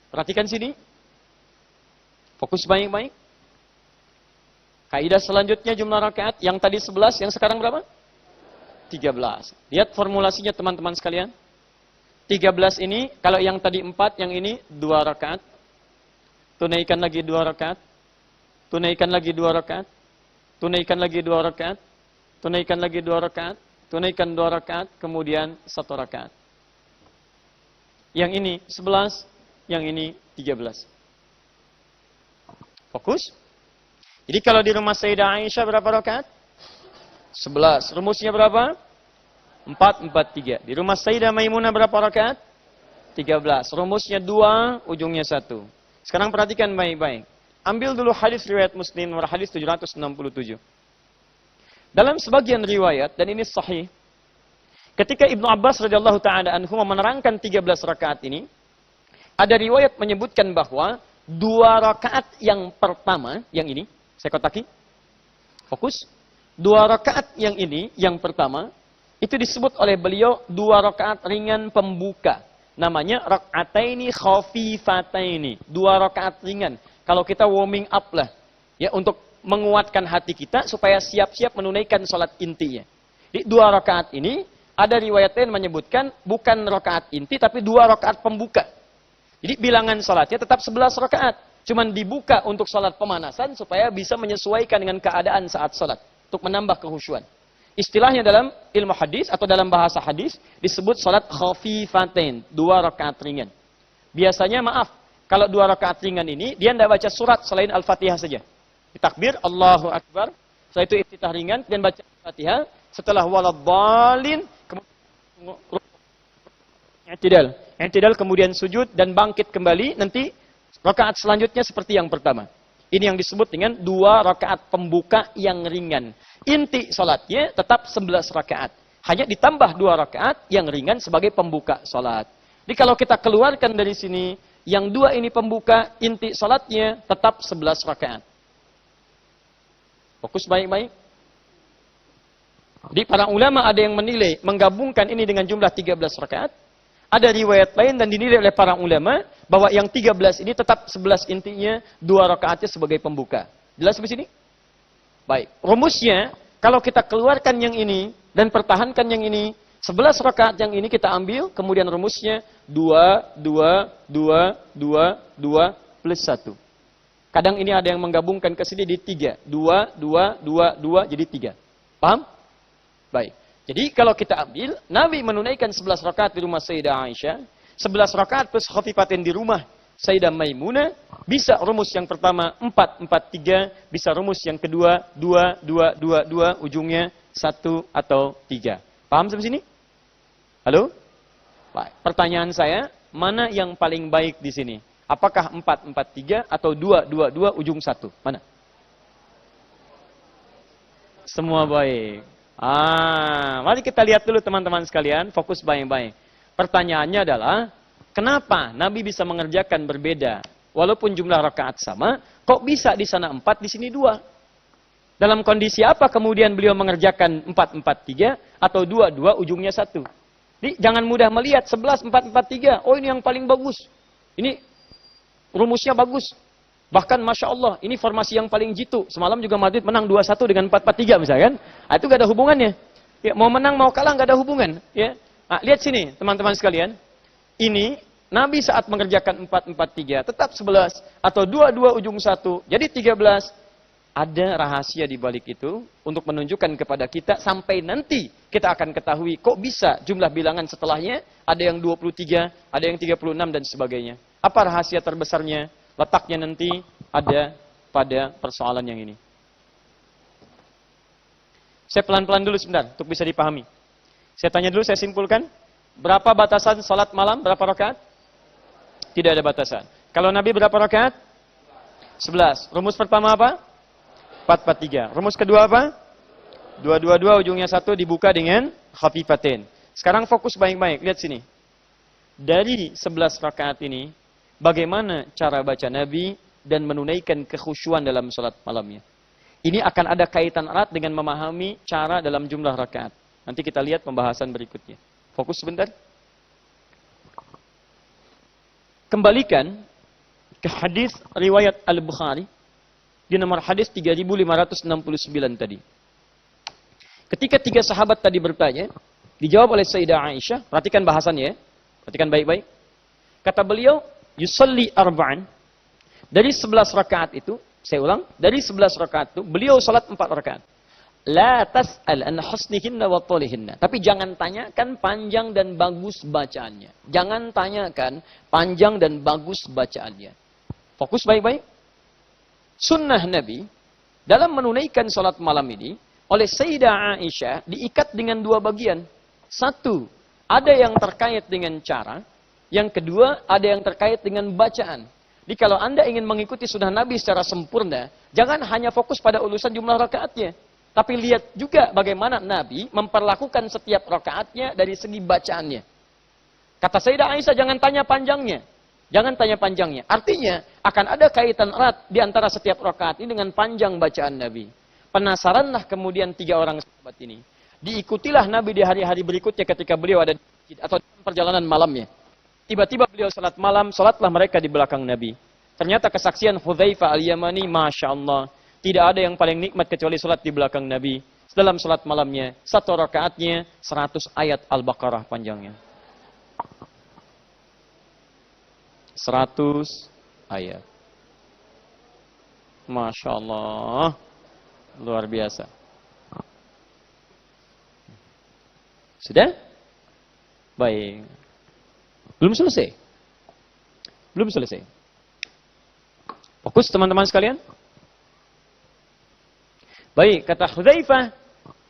Perhatikan sini. Fokus baik-baik. Kaidah selanjutnya jumlah rakaat. Yang tadi 11, yang sekarang berapa? 13. Lihat formulasinya teman-teman sekalian. 13 ini, kalau yang tadi 4, yang ini 2 rakaat. Tunaikan lagi 2 rakaat. Tunaikan lagi 2 rakaat. Tunaikan lagi 2 rakaat. Tunaikan lagi 2 rakaat. Tunaikan 2 rakaat. Kemudian 1 rakaat. Yang ini 11. Yang ini 13. Fokus. Jadi kalau di rumah Sayyidah Aisyah berapa rakaat? 11. Rumusnya berapa? 4, 4, 3. Di rumah Sayyidah Maimunah berapa rakaat? 13. Rumusnya 2, ujungnya 1. Sekarang perhatikan baik-baik. Ambil dulu hadis riwayat Muslim, nomor hadis 767. Dalam sebagian riwayat, dan ini sahih, ketika Ibnu Abbas radhiyallahu ta'ala anhu menerangkan 13 rakaat ini, ada riwayat menyebutkan bahwa 2 rakaat yang pertama, yang ini, saya kotaki, fokus. 2 rakaat yang ini, yang pertama, itu disebut oleh beliau 2 rakaat ringan pembuka. Namanya rak'ataini khafifataini. 2 rakaat ringan. Kalau kita warming up lah, ya, untuk menguatkan hati kita supaya siap-siap menunaikan salat intinya. Di 2 rakaat ini, ada riwayat lain menyebutkan bukan rakaat inti, tapi 2 rakaat pembuka. Jadi bilangan salatnya tetap 11 rakaat. Cuman dibuka untuk salat pemanasan supaya bisa menyesuaikan dengan keadaan saat salat. Untuk menambah kehusyuan. Istilahnya dalam ilmu hadis atau dalam bahasa hadis disebut salat khafifatain, 2 rakaat ringan. Biasanya maaf, kalau 2 rakaat ringan ini dia tidak baca surat selain Al-Fatihah saja. Ditakbir Allahu Akbar, setelah itu iftitah ringan dan baca Al-Fatihah, setelah waladhdallin kemudian i'tidal kemudian sujud dan bangkit kembali, nanti rakaat selanjutnya seperti yang pertama. Ini yang disebut dengan 2 rakaat pembuka yang ringan. Inti salatnya tetap 11 rakaat. Hanya ditambah 2 rakaat yang ringan sebagai pembuka salat. Jadi kalau kita keluarkan dari sini, yang 2 ini pembuka, inti salatnya tetap 11 rakaat. Fokus baik-baik. Jadi para ulama ada yang menilai, menggabungkan ini dengan jumlah 13 rakaat. Ada riwayat lain dan dinilai oleh para ulama bahwa yang 13 ini tetap 11 intinya, 2 rakaatnya sebagai pembuka. Jelas sampai sini? Baik. Rumusnya, kalau kita keluarkan yang ini dan pertahankan yang ini, 11 rakaat yang ini kita ambil, kemudian rumusnya 2, 2, 2, 2, 2 plus 1. Kadang ini ada yang menggabungkan ke sini di 3. 2, 2, 2, 2 jadi 3. Paham? Baik. Jadi kalau kita ambil, Nabi menunaikan 11 rakaat di rumah Sayyidah Aisyah, 11 rakaat plus khafifatin di rumah Sayyidah Maimunah, bisa rumus yang pertama 4, 4, 3, bisa rumus yang kedua 2, 2, 2, 2, ujungnya 1 atau 3. Paham sampai sini? Halo? Baik. Pertanyaan saya, mana yang paling baik di sini? Apakah 4, 4, 3 atau 2, 2, 2, ujung 1? Mana? Semua baik. Mari kita lihat dulu teman-teman sekalian, fokus baik-baik. Pertanyaannya adalah, kenapa Nabi bisa mengerjakan berbeda? Walaupun jumlah rakaat sama, kok bisa di sana 4, di sini 2? Dalam kondisi apa kemudian beliau mengerjakan 4, 4, 3 atau 2, 2, ujungnya 1? Jadi, jangan mudah melihat 11, 4, 4, 3. Oh, ini yang paling bagus. Ini rumusnya bagus. Bahkan Masya Allah, ini formasi yang paling jitu. Semalam juga Madrid menang 2-1 dengan 4-4-3 misalkan. Itu gak ada hubungannya. Ya, mau menang, mau kalah gak ada hubungan. Ya. Lihat sini teman-teman sekalian. Ini Nabi saat mengerjakan 4-4-3 tetap 11. Atau 2-2 ujung 1. Jadi 13. Ada rahasia di balik itu untuk menunjukkan kepada kita sampai nanti kita akan ketahui kok bisa jumlah bilangan setelahnya ada yang 23, ada yang 36 dan sebagainya. Apa rahasia terbesarnya? Letaknya nanti ada pada persoalan yang ini. Saya pelan-pelan dulu sebentar untuk bisa dipahami. Saya tanya dulu, saya simpulkan. Berapa batasan salat malam? Berapa rakaat? Tidak ada batasan. Kalau Nabi berapa rakaat? 11. Rumus pertama apa? 4-4-3. Rumus kedua apa? 2-2-2 ujungnya 1 dibuka dengan khafifatin. Sekarang fokus baik-baik. Lihat sini. Dari 11 rakaat ini, bagaimana cara baca Nabi dan menunaikan kekhusyuan dalam salat malamnya. Ini akan ada kaitan erat dengan memahami cara dalam jumlah rakaat. Nanti kita lihat pembahasan berikutnya. Fokus sebentar. Kembalikan ke hadis riwayat Al-Bukhari di nomor hadis 3569 tadi. Ketika 3 sahabat tadi bertanya, dijawab oleh Sayyidah Aisyah, perhatikan bahasannya ya. Perhatikan baik-baik. Kata beliau, yusalli arba'an. Dari 11 rakaat itu, saya ulang, dari 11 rakaat itu, beliau salat 4 rakaat. La tas'al an husnihinna wa tolihinna. Tapi jangan tanyakan panjang dan bagus bacaannya. Jangan tanyakan panjang dan bagus bacaannya. Fokus baik-baik. Sunnah Nabi, dalam menunaikan salat malam ini, oleh Sayyidah Aisyah, diikat dengan 2 bagian. 1, ada yang terkait dengan cara. Yang kedua, ada yang terkait dengan bacaan. Jadi kalau Anda ingin mengikuti sunnah Nabi secara sempurna, jangan hanya fokus pada urusan jumlah rakaatnya. Tapi lihat juga bagaimana Nabi memperlakukan setiap rakaatnya dari segi bacaannya. Kata Sayyidah Aisyah, jangan tanya panjangnya. Jangan tanya panjangnya. Artinya, akan ada kaitan erat di antara setiap rakaat ini dengan panjang bacaan Nabi. Penasaranlah kemudian 3 orang sahabat ini. Diikutilah Nabi di hari-hari berikutnya ketika beliau ada di masjid atau dalam perjalanan malamnya. Tiba-tiba beliau salat malam, salatlah mereka di belakang Nabi. Ternyata kesaksian Hudzaifah Al-Yamani, Masya Allah. Tidak ada yang paling nikmat kecuali salat di belakang Nabi. Dalam salat malamnya, 1 rakaatnya 100 ayat Al-Baqarah panjangnya. 100 ayat. Masya Allah. Luar biasa. Sudah? Baik. Belum selesai. Belum selesai. Fokus teman-teman sekalian. Baik, kata Hudzaifah,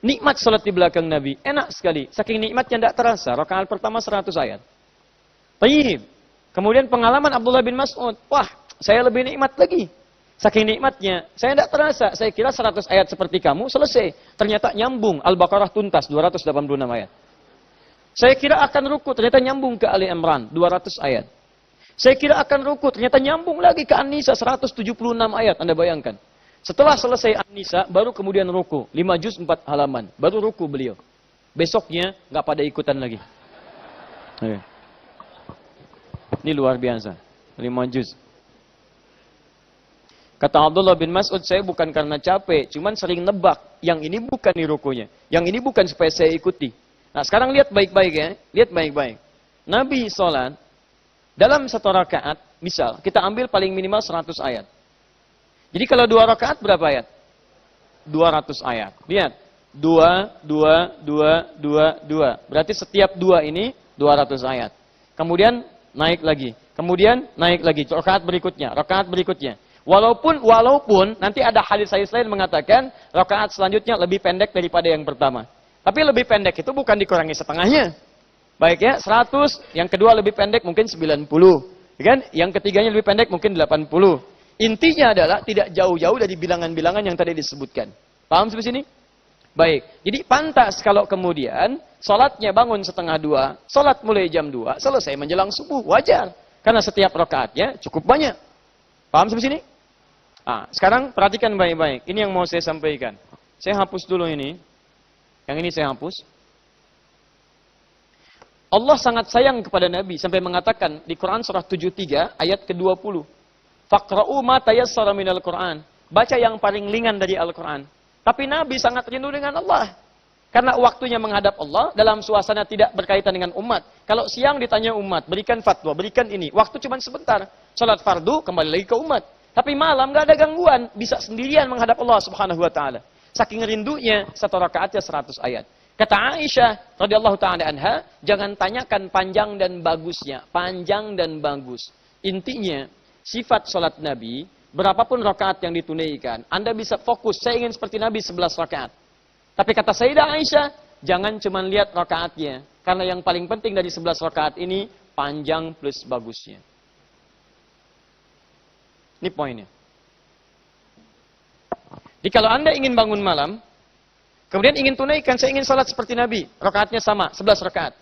nikmat salat di belakang Nabi. Enak sekali. Saking nikmatnya tidak terasa. Rakaat pertama 100 ayat. Baik. Kemudian pengalaman Abdullah bin Mas'ud. Wah, saya lebih nikmat lagi. Saking nikmatnya, saya tidak terasa. Saya kira 100 ayat seperti kamu, selesai. Ternyata nyambung. Al-Baqarah tuntas, 286 ayat. Saya kira akan ruku, ternyata nyambung ke Ali Imran, 200 ayat. Saya kira akan ruku, ternyata nyambung lagi ke An-Nisa, 176 ayat. Anda bayangkan. Setelah selesai An-Nisa, baru kemudian ruku. 5 juz 4 halaman. Baru ruku beliau. Besoknya, nggak pada ikutan lagi. Oke. Ini luar biasa. 5 juz. Kata Abdullah bin Mas'ud, saya bukan karena capek, cuman sering nebak. Yang ini bukan nih rukunya. Yang ini bukan supaya saya ikuti. Nah sekarang lihat baik-baik ya. Lihat baik-baik. Nabi sholat, dalam 1 rakaat, misal, kita ambil paling minimal 100 ayat. Jadi kalau 2 rakaat berapa ayat? 200 ayat. Lihat. 2, 2, 2, 2, 2. Berarti setiap 2 ini 200 ayat. Kemudian naik lagi. Kemudian naik lagi. Rakaat berikutnya. Rakaat berikutnya. Walaupun nanti ada hadis-hadis lain mengatakan rakaat selanjutnya lebih pendek daripada yang pertama. Tapi lebih pendek itu bukan dikurangi setengahnya. Baik ya, 100. Yang kedua lebih pendek mungkin 90. Ya kan? Yang ketiganya lebih pendek mungkin 80. Intinya adalah tidak jauh-jauh dari bilangan-bilangan yang tadi disebutkan. Paham sampai sini? Baik. Jadi pantas kalau kemudian sholatnya bangun setengah 2, sholat mulai jam 2, selesai menjelang subuh. Wajar. Karena setiap rakaatnya cukup banyak. Paham sampai sini? Nah, sekarang perhatikan baik-baik. Ini yang mau saya sampaikan. Saya hapus dulu ini. Yang ini saya hapus. Allah sangat sayang kepada Nabi sampai mengatakan di Quran surah 73 ayat ke-20. Faqra'u ma tayassara minal Qur'an. Baca yang paling ringan dari Al-Quran. Tapi Nabi sangat rindu dengan Allah. Karena waktunya menghadap Allah dalam suasana tidak berkaitan dengan umat. Kalau siang ditanya umat, berikan fatwa, berikan ini. Waktu cuma sebentar. Salat fardu, kembali lagi ke umat. Tapi malam gak ada gangguan. Bisa sendirian menghadap Allah subhanahu wa ta'ala. Saking rindunya, 1 rakaatnya 100 ayat. Kata Aisyah radhiyallahu ta'ala anha, jangan tanyakan panjang dan bagusnya. Panjang dan bagus. Intinya, sifat salat Nabi, berapapun rakaat yang ditunaikan, Anda bisa fokus, saya ingin seperti Nabi 11 rakaat. Tapi kata Sayyidah Aisyah, jangan cuma lihat rakaatnya. Karena yang paling penting dari 11 rakaat ini, panjang plus bagusnya. Ini poinnya. Jadi kalau Anda ingin bangun malam, kemudian ingin tunaikan, saya ingin salat seperti Nabi, rakaatnya sama, 11 rakaat.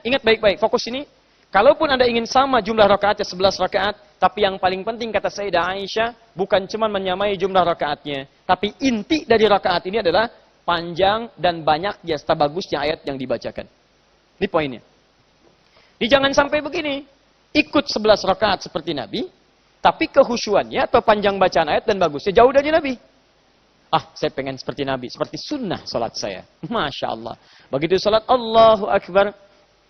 Ingat baik-baik, fokus ini. Kalaupun Anda ingin sama jumlah rakaatnya 11 rakaat, tapi yang paling penting kata Sayyidah Aisyah, bukan cuma menyamai jumlah rakaatnya, tapi inti dari rakaat ini adalah panjang dan banyak serta bagusnya ayat yang dibacakan. Ini poinnya. Jadi jangan sampai begini, ikut 11 rakaat seperti Nabi, tapi kehusuannya atau panjang bacaan ayat dan bagusnya jauh dari Nabi. Saya pengen seperti Nabi, seperti sunnah salat saya. Masya Allah. Begitu salat, Allahu Akbar.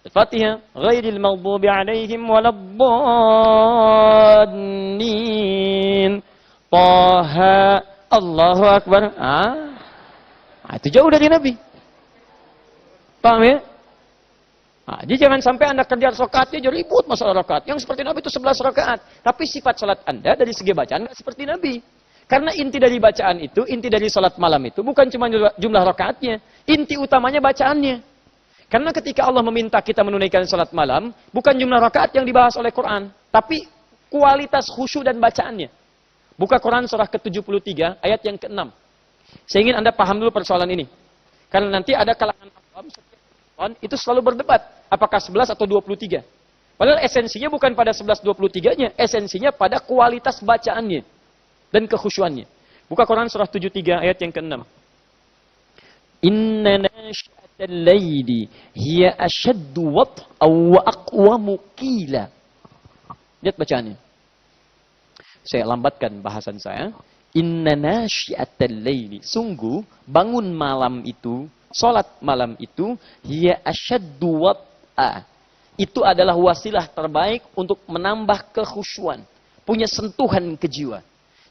Al-Fatihah. Ghairil maghdubi alaihim waladdallin. Taha. Allahu Akbar. Itu jauh dari Nabi. Paham ya? Jadi jangan sampai Anda kerja rakaatnya jadi ribut masalah rakaat. Yang seperti Nabi itu 11 rakaat. Tapi sifat salat Anda dari segi bacaan nggak seperti Nabi. Karena inti dari bacaan itu, inti dari salat malam itu bukan cuma jumlah rakaatnya. Inti utamanya bacaannya. Karena ketika Allah meminta kita menunaikan salat malam, bukan jumlah rakaat yang dibahas oleh Quran, tapi kualitas khusyuk dan bacaannya. Buka Quran surah ke-73 ayat yang ke-6. Saya ingin Anda paham dulu persoalan ini. Karena nanti ada kalangan awam itu selalu berdebat apakah 11 atau 23. Padahal esensinya bukan pada 11-23-nya, esensinya pada kualitas bacaannya dan kekhusyuannya. Buka Quran surah 73 ayat yang ke-6. Inna nashi'atal laili hiya ashaddu wat'an wa aqwamu qila. Lihat bacaannya. Saya lambatkan bahasan saya. Inna nashi'atal laili, sungguh bangun malam itu, salat malam itu, hiya ashaddu wat'a. Itu adalah wasilah terbaik untuk menambah kekhusyuan, punya sentuhan ke jiwa.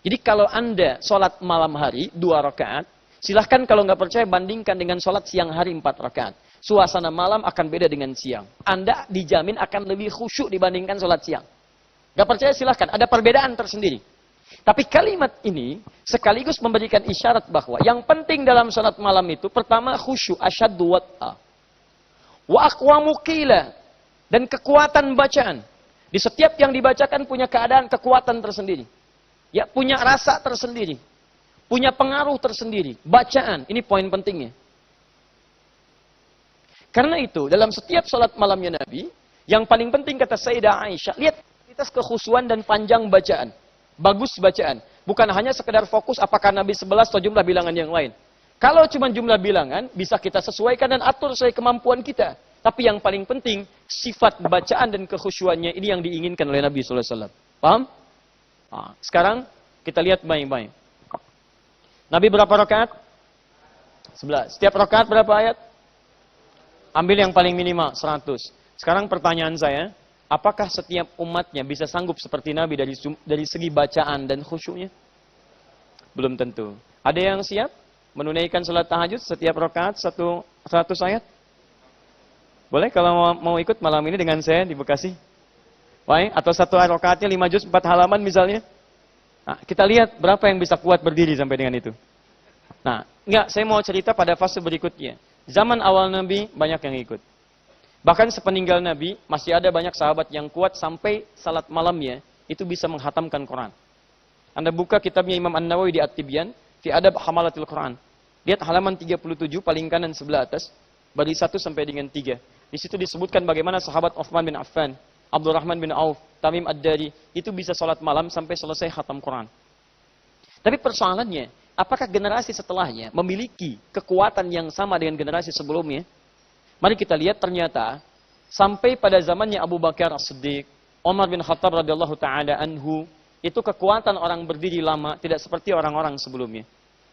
Jadi kalau Anda sholat malam hari 2 rakaat, silahkan kalau nggak percaya bandingkan dengan sholat siang hari 4 rakaat. Suasana malam akan beda dengan siang. Anda dijamin akan lebih khusyuk dibandingkan sholat siang. Nggak percaya silahkan, ada perbedaan tersendiri. Tapi kalimat ini sekaligus memberikan isyarat bahwa yang penting dalam sholat malam itu pertama khusyuk, asyaddu wat'a. Wa aqwamu qila, dan kekuatan bacaan. Di setiap yang dibacakan punya keadaan kekuatan tersendiri. Ya, punya rasa tersendiri. Punya pengaruh tersendiri. Bacaan, ini poin pentingnya. Karena itu, dalam setiap salat malamnya Nabi, yang paling penting kata Sayyidah Aisyah, lihat kualitas kekhusyuan dan panjang bacaan. Bagus bacaan. Bukan hanya sekedar fokus apakah Nabi 11 atau jumlah bilangan yang lain. Kalau cuma jumlah bilangan, bisa kita sesuaikan dan atur sesuai kemampuan kita. Tapi yang paling penting, sifat bacaan dan kekhusyuannya ini yang diinginkan oleh Nabi SAW. Paham? Sekarang kita lihat baik-baik. Nabi berapa rakaat? 11. Setiap rakaat berapa ayat? Ambil yang paling minimal, 100. Sekarang pertanyaan saya, apakah setiap umatnya bisa sanggup seperti Nabi dari segi bacaan dan khusyuknya? Belum tentu. Ada yang siap menunaikan salat tahajud setiap rakaat 100 ayat? Boleh kalau mau ikut malam ini dengan saya di Bekasi? Baik, atau satu rakaatnya 5 juz 4 halaman misalnya? Nah, kita lihat berapa yang bisa kuat berdiri sampai dengan itu. Nah, saya mau cerita pada fase berikutnya. Zaman awal Nabi banyak yang ikut. Bahkan sepeninggal Nabi masih ada banyak sahabat yang kuat sampai salat malamnya itu bisa menghatamkan Quran. Anda buka kitabnya Imam An-Nawawi di At-Tibyan, fi Adab Hamalatil Quran. Lihat halaman 37 paling kanan sebelah atas, baris 1 sampai dengan 3. Di situ disebutkan bagaimana sahabat Uthman bin Affan, Abdurrahman bin Auf, Tamim Ad-Dari itu bisa salat malam sampai selesai khatam Quran. Tapi persoalannya, apakah generasi setelahnya memiliki kekuatan yang sama dengan generasi sebelumnya? Mari kita lihat ternyata sampai pada zamannya Abu Bakar As-Siddiq, Umar bin Khattab radhiyallahu taala anhu, itu kekuatan orang berdiri lama tidak seperti orang-orang sebelumnya.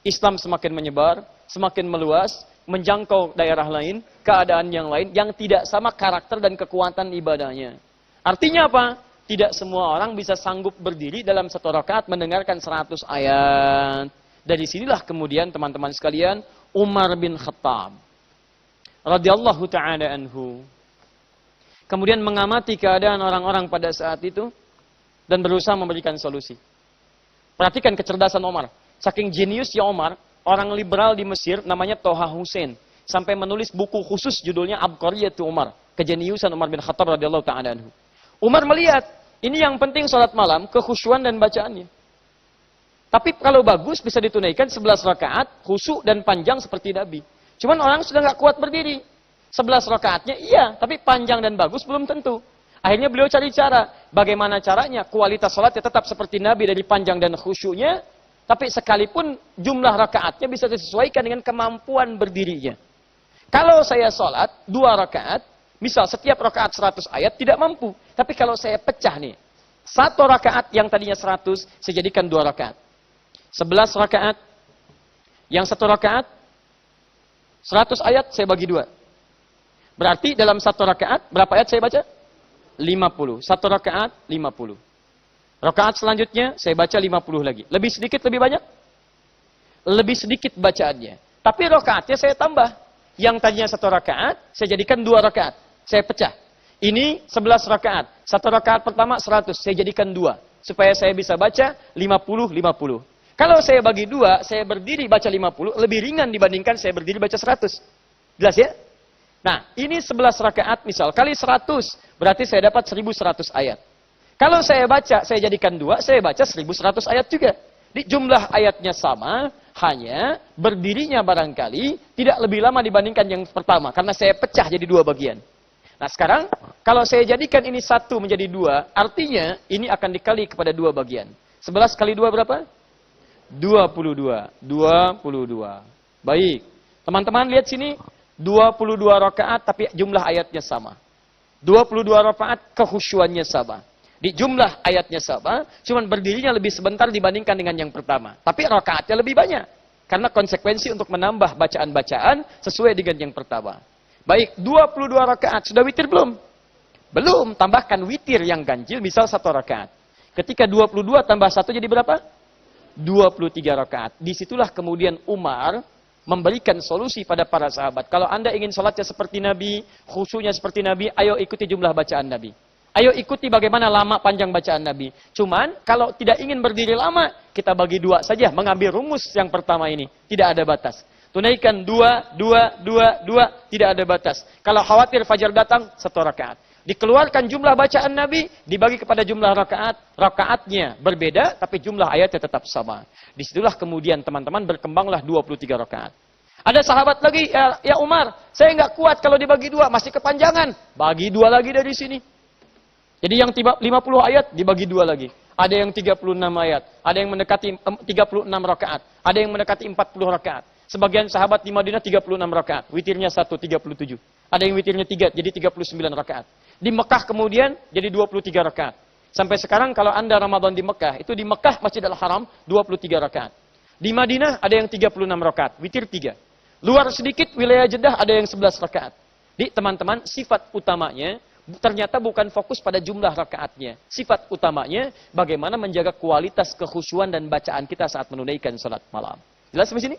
Islam semakin menyebar, semakin meluas, menjangkau daerah lain, keadaan yang lain yang tidak sama karakter dan kekuatan ibadahnya. Artinya apa? Tidak semua orang bisa sanggup berdiri dalam satu rakaat mendengarkan 100 ayat. Dari sinilah kemudian teman-teman sekalian, Umar bin Khattab radhiyallahu taala anhu kemudian mengamati keadaan orang-orang pada saat itu dan berusaha memberikan solusi. Perhatikan kecerdasan Umar. Saking jeniusnya Umar, orang liberal di Mesir namanya Toha Hussein sampai menulis buku khusus judulnya Abqariyatu Umar, kejeniusan Umar bin Khattab radhiyallahu taala anhu. Umar melihat ini yang penting salat malam, kekhusyuan dan bacaannya. Tapi kalau bagus bisa ditunaikan 11 rakaat, khusyuk dan panjang seperti Nabi. Cuman orang sudah nggak kuat berdiri. 11 rakaatnya iya, tapi panjang dan bagus belum tentu. Akhirnya beliau cari cara. Bagaimana caranya? Kualitas salatnya tetap seperti Nabi dari panjang dan khusyuknya, tapi sekalipun jumlah rakaatnya bisa disesuaikan dengan kemampuan berdirinya. Kalau saya salat 2 rakaat, misal setiap rakaat 100 ayat tidak mampu. Tapi kalau saya pecah nih, 1 rakaat yang tadinya 100, saya jadikan 2 rakaat. 11 rakaat, yang 1 rakaat 100 ayat saya bagi 2. Berarti dalam 1 rakaat, berapa ayat saya baca? 50. 1 rakaat, 50. Rakaat selanjutnya, saya baca 50 lagi. Lebih sedikit, lebih banyak? Lebih sedikit bacaannya. Tapi rakaatnya saya tambah. Yang tadinya 1 rakaat, saya jadikan 2 rakaat. Saya pecah. Ini 11 rakaat. 1 rakaat pertama 100, saya jadikan 2. Supaya saya bisa baca 50-50. Kalau saya bagi 2, saya berdiri baca 50, lebih ringan dibandingkan saya berdiri baca 100. Jelas ya? Nah, ini 11 rakaat misal, kali 100, berarti saya dapat 1100 ayat. Kalau saya baca, saya jadikan 2, saya baca 1100 ayat juga. Di jumlah ayatnya sama, hanya berdirinya barangkali tidak lebih lama dibandingkan yang pertama, karena saya pecah jadi 2 bagian. Nah sekarang, kalau saya jadikan ini 1 menjadi 2, artinya ini akan dikali kepada 2 bagian. 11 kali 2 berapa? 22. 22. Baik. Teman-teman lihat sini. 22 rakaat tapi jumlah ayatnya sama. 22 rakaat kekhusyuannya sama. Di jumlah ayatnya sama. Cuman berdirinya lebih sebentar dibandingkan dengan yang pertama. Tapi rakaatnya lebih banyak. Karena konsekuensi untuk menambah bacaan-bacaan sesuai dengan yang pertama. Baik. 22 rakaat. Sudah witir belum? Belum. Tambahkan witir yang ganjil. Misal 1 rakaat. Ketika 22 tambah 1 jadi berapa? 23 rakaat. Disitulah kemudian Umar memberikan solusi pada para sahabat. Kalau Anda ingin sholatnya seperti Nabi, khusyuknya seperti Nabi, ayo ikuti jumlah bacaan Nabi. Ayo ikuti bagaimana lama panjang bacaan Nabi. Cuman kalau tidak ingin berdiri lama, kita bagi 2 saja. Mengambil rumus yang pertama ini. Tidak ada batas. Tunaikan 2, 2, 2, 2. Tidak ada batas. Kalau khawatir fajar datang, 1 rakaat. Dikeluarkan jumlah bacaan Nabi, dibagi kepada jumlah rakaat. Rakaatnya berbeda, tapi jumlah ayatnya tetap sama. Disitulah kemudian teman-teman berkembanglah 23 rakaat. Ada sahabat lagi, ya Umar, saya nggak kuat kalau dibagi 2, masih kepanjangan. Bagi 2 lagi dari sini. Jadi yang 50 ayat, dibagi 2 lagi. Ada yang 36 ayat, ada yang mendekati 36 rakaat, ada yang mendekati 40 rakaat. Sebagian sahabat di Madinah 36 rakaat, witirnya 1, 37. Ada yang witirnya 3, jadi 39 rakaat. Di Mekah kemudian jadi 23 rakaat. Sampai sekarang kalau Anda Ramadan di Mekah, itu di Mekah Masjidil Haram 23 rakaat. Di Madinah ada yang 36 rakaat, witir 3. Luar sedikit wilayah Jeddah ada yang 11 rakaat. Di teman-teman sifat utamanya Ternyata bukan fokus pada jumlah rakaatnya. Sifat utamanya bagaimana menjaga kualitas kekhusyuan dan bacaan kita saat menunaikan salat malam. Jelas sampai sini?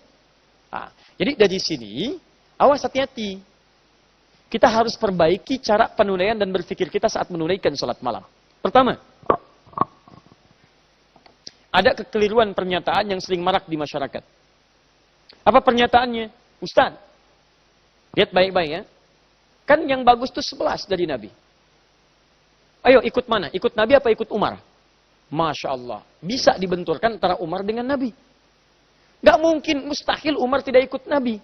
Nah, jadi dari sini, awas hati-hati. Kita harus perbaiki cara penunaian dan berpikir kita saat menunaikan salat malam. Pertama, ada kekeliruan pernyataan yang sering marak di masyarakat. Apa pernyataannya? Ustaz, lihat baik-baik ya. Kan yang bagus itu 11 dari Nabi. Ayo ikut mana? Ikut Nabi apa ikut Umar? Masya Allah. Bisa dibenturkan antara Umar dengan Nabi. Gak mungkin, mustahil Umar tidak ikut Nabi.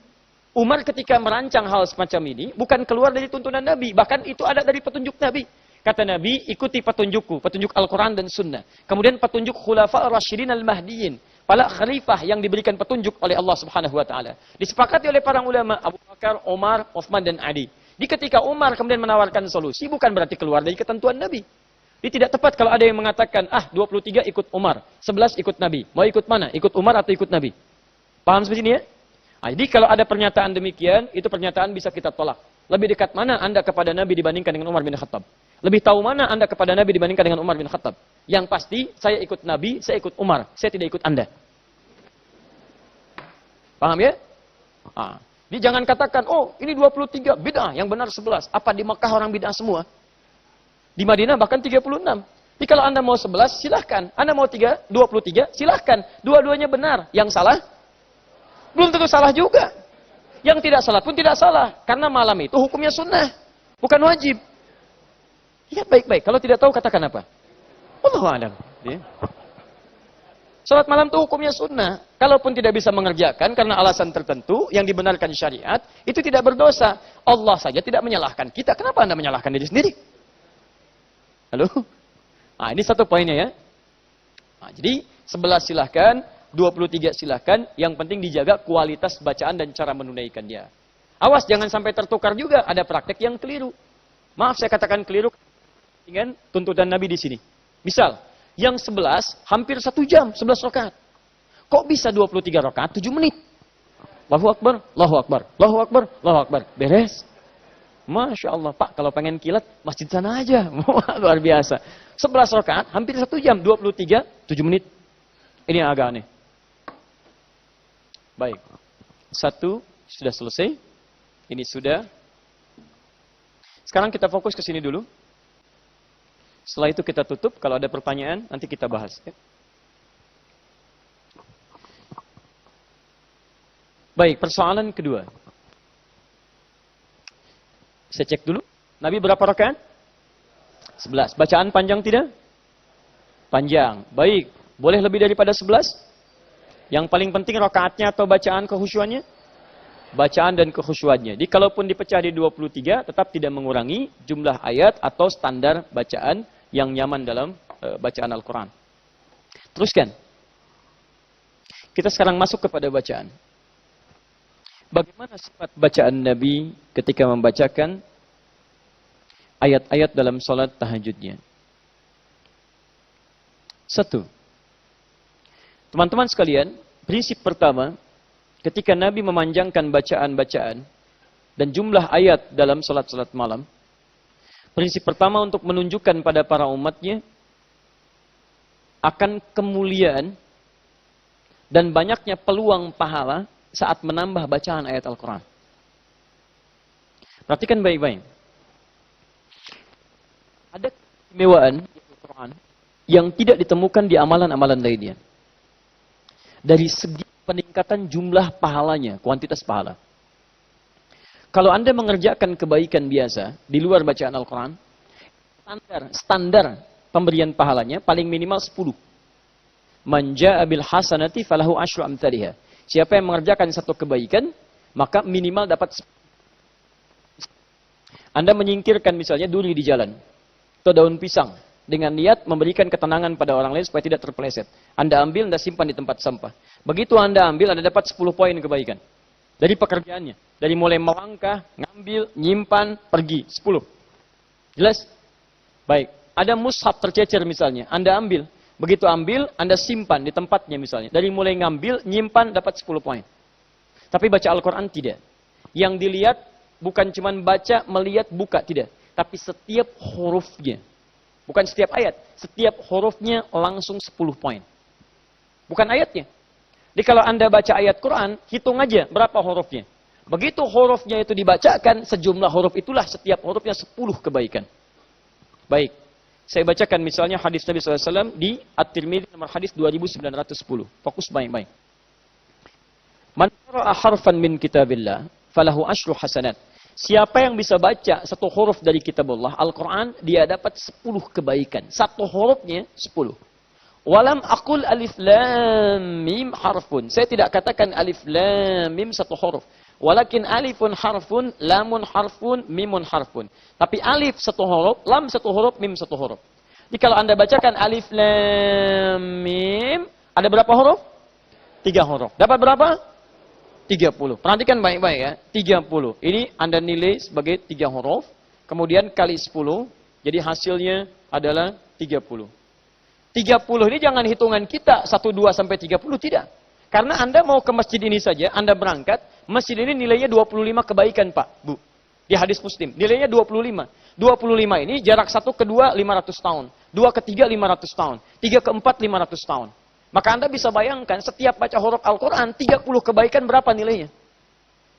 Umar ketika merancang hal semacam ini, bukan keluar dari tuntunan Nabi. Bahkan itu ada dari petunjuk Nabi. Kata Nabi, ikuti petunjukku, petunjuk Al-Quran dan Sunnah. Kemudian petunjuk Khulafa Rasyidin Al-Mahdiyin. Para khalifah yang diberikan petunjuk oleh Allah Subhanahu Wa Taala. Disepakati oleh para ulama, Abu Bakar, Umar, Uthman dan Ali. Di ketika Umar kemudian menawarkan solusi, bukan berarti keluar dari ketentuan Nabi. Ini tidak tepat kalau ada yang mengatakan, 23 ikut Umar, 11 ikut Nabi. Mau ikut mana? Ikut Umar atau ikut Nabi? Paham seperti ini ya? Nah, jadi kalau ada pernyataan demikian, itu pernyataan bisa kita tolak. Lebih dekat mana Anda kepada Nabi dibandingkan dengan Umar bin Khattab? Lebih tahu mana Anda kepada Nabi dibandingkan dengan Umar bin Khattab? Yang pasti, saya ikut Nabi, saya ikut Umar. Saya tidak ikut Anda. Paham ya? Nah, jadi jangan katakan, oh ini 23, bid'ah, yang benar 11. Apa di Mekah orang bid'ah semua? Di Madinah bahkan 36. Jadi kalau Anda mau 11, silahkan. Anda mau 23, silahkan. Dua-duanya benar. Yang salah? Belum tentu salah juga. Yang tidak salah pun tidak salah. Karena malam itu hukumnya sunnah. Bukan wajib. Lihat baik-baik. Kalau tidak tahu, katakan apa? Wallahu a'lam. Salat malam itu hukumnya sunnah. Kalaupun tidak bisa mengerjakan karena alasan tertentu yang dibenarkan syariat, itu tidak berdosa. Allah saja tidak menyalahkan kita. Kenapa Anda menyalahkan diri sendiri? Halo? Nah, ini satu poinnya ya. Nah, jadi 11 silahkan, 23 silahkan. Yang penting dijaga kualitas bacaan dan cara menunaikannya. Awas jangan sampai tertukar juga. Ada praktek yang keliru. Maaf saya katakan keliru dengan tuntutan Nabi di sini. Misal, yang 11 hampir 1 jam, 11 rakaat. Kok bisa 23 rakaat 7 menit? Allahu Akbar, Allahu Akbar, Allahu Akbar, Allahu Akbar. Beres. Masya Allah, Pak, kalau pengen kilat, masjid sana aja. Luar biasa. 11 rakaat, hampir 1 jam, 23, 7 menit. Ini yang agak aneh. Baik. 1 sudah selesai. Ini sudah. Sekarang kita fokus ke sini dulu. Setelah itu kita tutup. Kalau ada pertanyaan, nanti kita bahas. Ya. Baik, persoalan kedua. Saya cek dulu. Nabi berapa rakaat? 11. Bacaan panjang tidak? Panjang. Baik. Boleh lebih daripada 11? Yang paling penting rakaatnya atau bacaan kekhusyuannya? Bacaan dan kekhusyuannya. Jadi kalaupun dipecah di 23, tetap tidak mengurangi jumlah ayat atau standar bacaan yang nyaman dalam bacaan Al-Quran. Teruskan. Kita sekarang masuk kepada bacaan. Bagaimana sifat bacaan Nabi ketika membacakan ayat-ayat dalam salat tahajudnya? 1. Teman-teman sekalian, prinsip pertama, ketika Nabi memanjangkan bacaan-bacaan dan jumlah ayat dalam salat-salat malam, prinsip pertama untuk menunjukkan pada para umatnya akan kemuliaan dan banyaknya peluang pahala saat menambah bacaan ayat Al-Quran. Perhatikan baik-baik. Ada keistimewaan Al-Quran yang tidak ditemukan di amalan-amalan lainnya. Dari segi peningkatan jumlah pahalanya, kuantitas pahala. Kalau Anda mengerjakan kebaikan biasa di luar bacaan Al-Quran, standar pemberian pahalanya paling minimal 10. Man jaa bil hasanati falahu asyru amthaliha. Siapa yang mengerjakan satu kebaikan, maka minimal dapat 10. Anda menyingkirkan misalnya duri di jalan, atau daun pisang, dengan niat memberikan ketenangan pada orang lain supaya tidak terpeleset. Anda ambil, Anda simpan di tempat sampah. Begitu Anda ambil, Anda dapat 10 poin kebaikan. Dari pekerjaannya. Dari mulai melangkah, ngambil, nyimpan, pergi. 10. Jelas? Baik. Ada mushaf tercecer misalnya. Anda ambil. Begitu ambil, Anda simpan di tempatnya misalnya. Dari mulai ngambil, nyimpan, dapat 10 poin. Tapi baca Al-Quran tidak. Yang dilihat bukan cuma baca, melihat, buka. Tidak. Tapi setiap hurufnya. Bukan setiap ayat. Setiap hurufnya langsung 10 poin. Bukan ayatnya. Jadi kalau Anda baca ayat Quran, hitung aja berapa hurufnya. Begitu hurufnya itu dibacakan, sejumlah huruf itulah setiap hurufnya 10 kebaikan. Baik. Saya bacakan misalnya hadis Nabi SAW di At-Tirmidzi nomor hadis 2910. Fokus baik-baik. Man qara'a harfan min kitabillah falahu asyru hasanat. Siapa yang bisa baca satu huruf dari kitabullah Al-Quran, dia dapat 10 kebaikan. Satu hurufnya 10. Walam aqul alif lam mim harfun. Saya tidak katakan alif lam mim satu huruf. Walakin alifun harfun, lamun harfun, mimun harfun. Tapi alif satu huruf, lam satu huruf, mim satu huruf. Jadi kalau Anda bacakan alif lam mim, ada berapa huruf? 3 huruf. Dapat berapa? 30. Perhatikan baik-baik ya. 30. Ini Anda nilai sebagai 3 huruf. Kemudian kali 10. Jadi hasilnya adalah 30. 30 ini jangan hitungan kita. 1, 2 sampai 30. Tidak. Karena Anda mau ke masjid ini saja. Anda berangkat. Masjid ini nilainya 25 kebaikan Pak. Bu. Di hadis Muslim. Nilainya 25. 25 ini jarak 1 ke 2 500 tahun. 2 ke 3 500 tahun. 3 ke 4 500 tahun. Maka Anda bisa bayangkan setiap baca huruf Al-Quran 30 kebaikan berapa nilainya.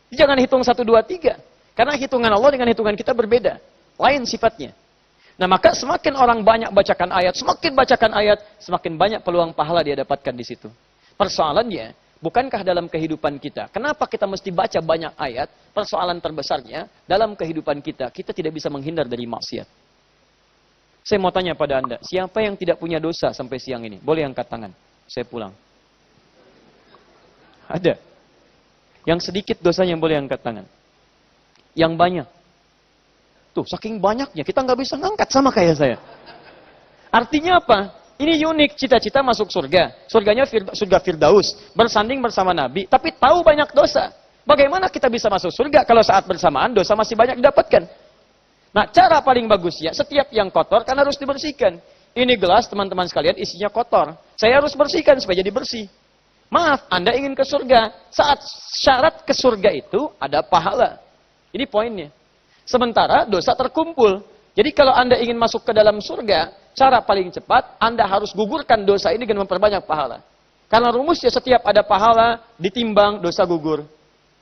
Jangan hitung 1, 2, 3. Karena hitungan Allah dengan hitungan kita berbeda. Lain sifatnya. Nah maka semakin orang banyak bacakan ayat, semakin banyak peluang pahala dia dapatkan di situ. Persoalannya, bukankah dalam kehidupan kita, kenapa kita mesti baca banyak ayat? Persoalan terbesarnya, dalam kehidupan kita, kita tidak bisa menghindar dari maksiat. Saya mau tanya pada Anda, siapa yang tidak punya dosa sampai siang ini? Boleh angkat tangan. Saya pulang. Ada. Yang sedikit dosanya boleh angkat tangan. Yang banyak. Tuh, saking banyaknya, kita nggak bisa ngangkat sama kayak saya. Artinya apa? Ini unik, cita-cita masuk surga. Surganya surga Firdaus. Bersanding bersama Nabi, tapi tahu banyak dosa. Bagaimana kita bisa masuk surga kalau saat bersamaan dosa masih banyak didapatkan? Nah, cara paling bagusnya, setiap yang kotor kan harus dibersihkan. Ini gelas, teman-teman sekalian, isinya kotor. Saya harus bersihkan supaya jadi bersih. Maaf, Anda ingin ke surga. Saat syarat ke surga itu ada pahala. Ini poinnya. Sementara dosa terkumpul. Jadi kalau Anda ingin masuk ke dalam surga, cara paling cepat, Anda harus gugurkan dosa ini dengan memperbanyak pahala. Karena rumusnya setiap ada pahala, ditimbang, dosa gugur.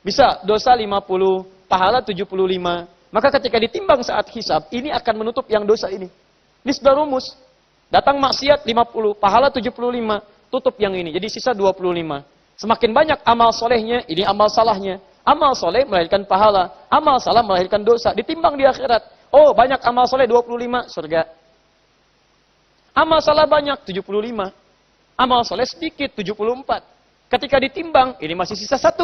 Bisa dosa 50, pahala 75. Maka ketika ditimbang saat hisab, ini akan menutup yang dosa ini. Ini sudah rumus. Datang maksiat 50, pahala 75, tutup yang ini. Jadi sisa 25. Semakin banyak amal solehnya, ini amal salahnya. Amal soleh melahirkan pahala, amal salah melahirkan dosa. Ditimbang di akhirat. Oh, banyak amal soleh 25, surga. Amal salah banyak, 75. Amal soleh sedikit, 74. Ketika ditimbang, ini masih sisa 1.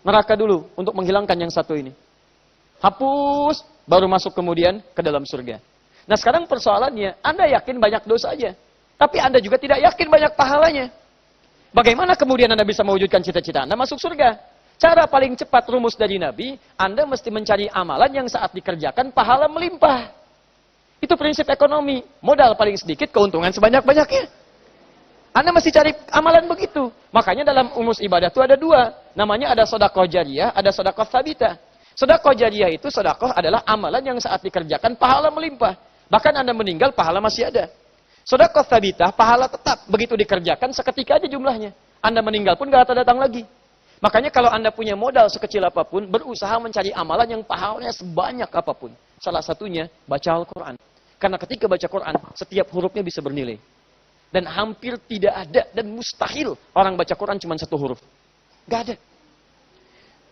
Neraka dulu, untuk menghilangkan yang 1 ini. Hapus, baru masuk kemudian ke dalam surga. Nah sekarang persoalannya, Anda yakin banyak dosanya. Tapi Anda juga tidak yakin banyak pahalanya. Bagaimana kemudian Anda bisa mewujudkan cita-cita Anda masuk surga? Cara paling cepat rumus dari Nabi, Anda mesti mencari amalan yang saat dikerjakan pahala melimpah. Itu prinsip ekonomi. Modal paling sedikit, keuntungan sebanyak-banyaknya. Anda mesti cari amalan begitu. Makanya dalam rumus ibadah itu ada 2. Namanya ada sedekah jariyah, ada sedekah tsabitah. Sedekah jariyah itu sedekah adalah amalan yang saat dikerjakan pahala melimpah. Bahkan Anda meninggal, pahala masih ada. Sedekah tsabitah, pahala tetap. Begitu dikerjakan, seketika aja jumlahnya. Anda meninggal pun gak datang lagi. Makanya kalau Anda punya modal sekecil apapun, berusaha mencari amalan yang pahalanya sebanyak apapun. Salah satunya, baca Al-Quran. Karena ketika baca Quran, setiap hurufnya bisa bernilai. Dan hampir tidak ada, dan mustahil orang baca Quran cuma 1 huruf. Gak ada.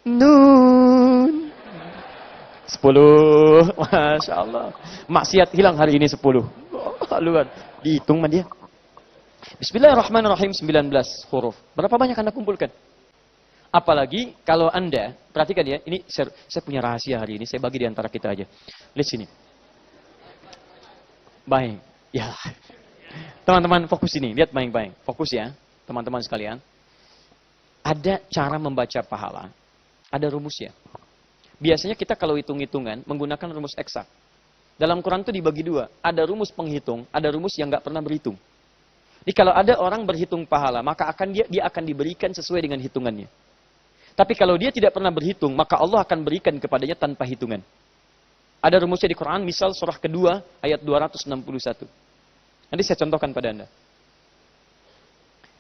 Nun. 10, Masya Allah. Maksiat hilang hari ini 10. Oh, luar. Dihitung sama dia. Bismillahirrahmanirrahim 19 huruf. Berapa banyak Anda kumpulkan? Apalagi kalau Anda, perhatikan ya, ini saya punya rahasia hari ini, saya bagi di antara kita aja. Lihat sini. Baik. Ya. Teman-teman fokus ini, lihat baik-baik. Fokus ya, teman-teman sekalian. Ada cara membaca pahala. Ada rumusnya. Biasanya kita kalau hitung-hitungan menggunakan rumus eksak. Dalam Quran itu dibagi 2. Ada rumus penghitung, ada rumus yang nggak pernah berhitung. Jadi kalau ada orang berhitung pahala, maka dia akan diberikan sesuai dengan hitungannya. Tapi kalau dia tidak pernah berhitung, maka Allah akan berikan kepadanya tanpa hitungan. Ada rumusnya di Quran, misal surah kedua ayat 261. Nanti saya contohkan pada Anda.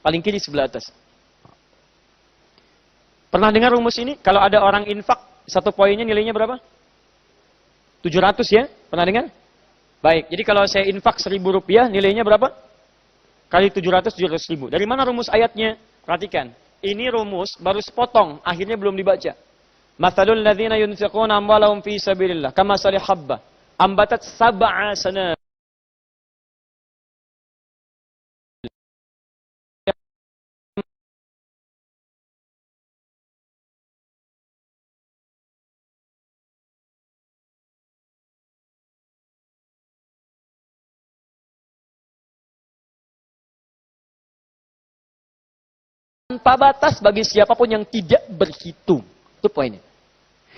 Paling kiri sebelah atas. Pernah dengar rumus ini? Kalau ada orang infak, satu poinnya nilainya berapa? 700 ya? Pernah dengar? Baik, jadi kalau saya infak 1.000 rupiah, nilainya berapa? Kali 700, 700 ribu. Dari mana rumus ayatnya? Perhatikan. Ini rumus baru sepotong, akhirnya belum dibaca. Mathalul ladzina yunfiquna amwalahum fi sabilillah kamathali habbah ambatat sab'a sanabila tanpa batas bagi siapapun yang tidak berhitung. Itu poinnya.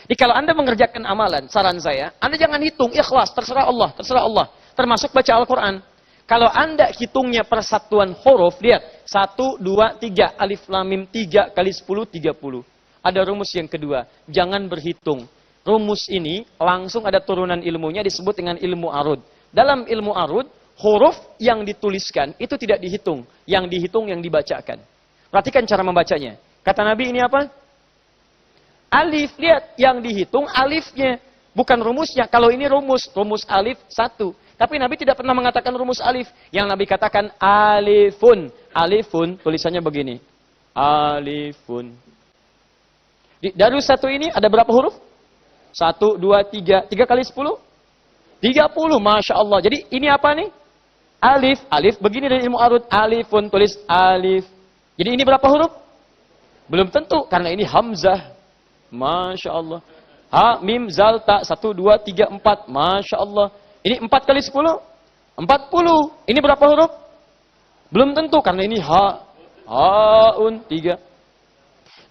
Jadi kalau Anda mengerjakan amalan, saran saya, Anda jangan hitung, ikhlas, terserah Allah, terserah Allah. Termasuk baca Al-Quran. Kalau Anda hitungnya persatuan huruf, lihat. 1, 2, 3, alif, lam, mim, 3 kali 10, 30. Ada rumus yang kedua, jangan berhitung. Rumus ini langsung ada turunan ilmunya disebut dengan ilmu arud. Dalam ilmu arud, huruf yang dituliskan itu tidak dihitung. Yang dihitung yang dibacakan. Perhatikan cara membacanya. Kata Nabi ini apa? Alif, lihat, yang dihitung alifnya, bukan rumusnya. Kalau ini rumus alif 1. Tapi Nabi tidak pernah mengatakan rumus alif. Yang Nabi katakan alifun. Alifun, tulisannya begini. Alifun. Dari 1 ini ada berapa huruf? 1, 2, 3. 3 kali 10? 30, Masya Allah. Jadi ini apa nih? Alif. Alif, begini dari ilmu arud. Alifun, tulis alif. Jadi ini berapa huruf? Belum tentu, karena ini hamzah. Masya Allah. Ha, mim, zal, ta. 1, 2, 3, 4. Masya Allah. Ini 4 kali 10? 40. Ini berapa huruf? Belum tentu, karena ini ha. Haun, 3.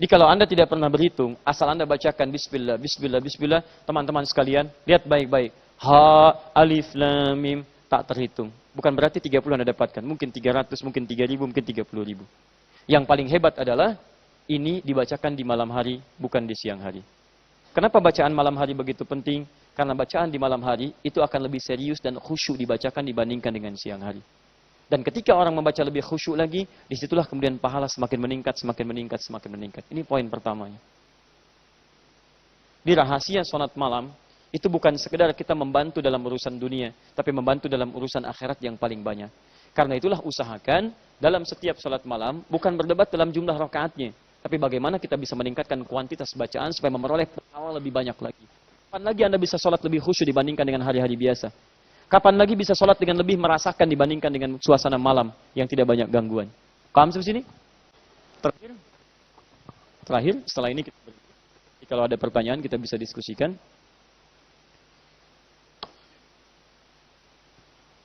Jadi kalau Anda tidak pernah berhitung, asal Anda bacakan bismillah, bismillah, bismillah. Teman-teman sekalian, lihat baik-baik. Ha, alif, lam, mim. Tak terhitung. Bukan berarti 30 Anda dapatkan. Mungkin 300, mungkin 3.000, mungkin 30.000. Yang paling hebat adalah ini dibacakan di malam hari, bukan di siang hari. Kenapa bacaan malam hari begitu penting? Karena bacaan di malam hari itu akan lebih serius dan khusyuk dibacakan dibandingkan dengan siang hari. Dan ketika orang membaca lebih khusyuk lagi, disitulah kemudian pahala semakin meningkat, semakin meningkat, semakin meningkat. Ini poin pertamanya. Di rahasia sholat malam, itu bukan sekedar kita membantu dalam urusan dunia, tapi membantu dalam urusan akhirat yang paling banyak. Karena itulah usahakan dalam setiap sholat malam, bukan berdebat dalam jumlah rakaatnya, tapi bagaimana kita bisa meningkatkan kuantitas bacaan supaya memperoleh pahala lebih banyak lagi. Kapan lagi Anda bisa sholat lebih khusyuk dibandingkan dengan hari-hari biasa? Kapan lagi bisa sholat dengan lebih merasakan dibandingkan dengan suasana malam yang tidak banyak gangguan? Paham sampai sini? Terakhir, setelah ini kita berhenti. Kalau ada pertanyaan kita bisa diskusikan.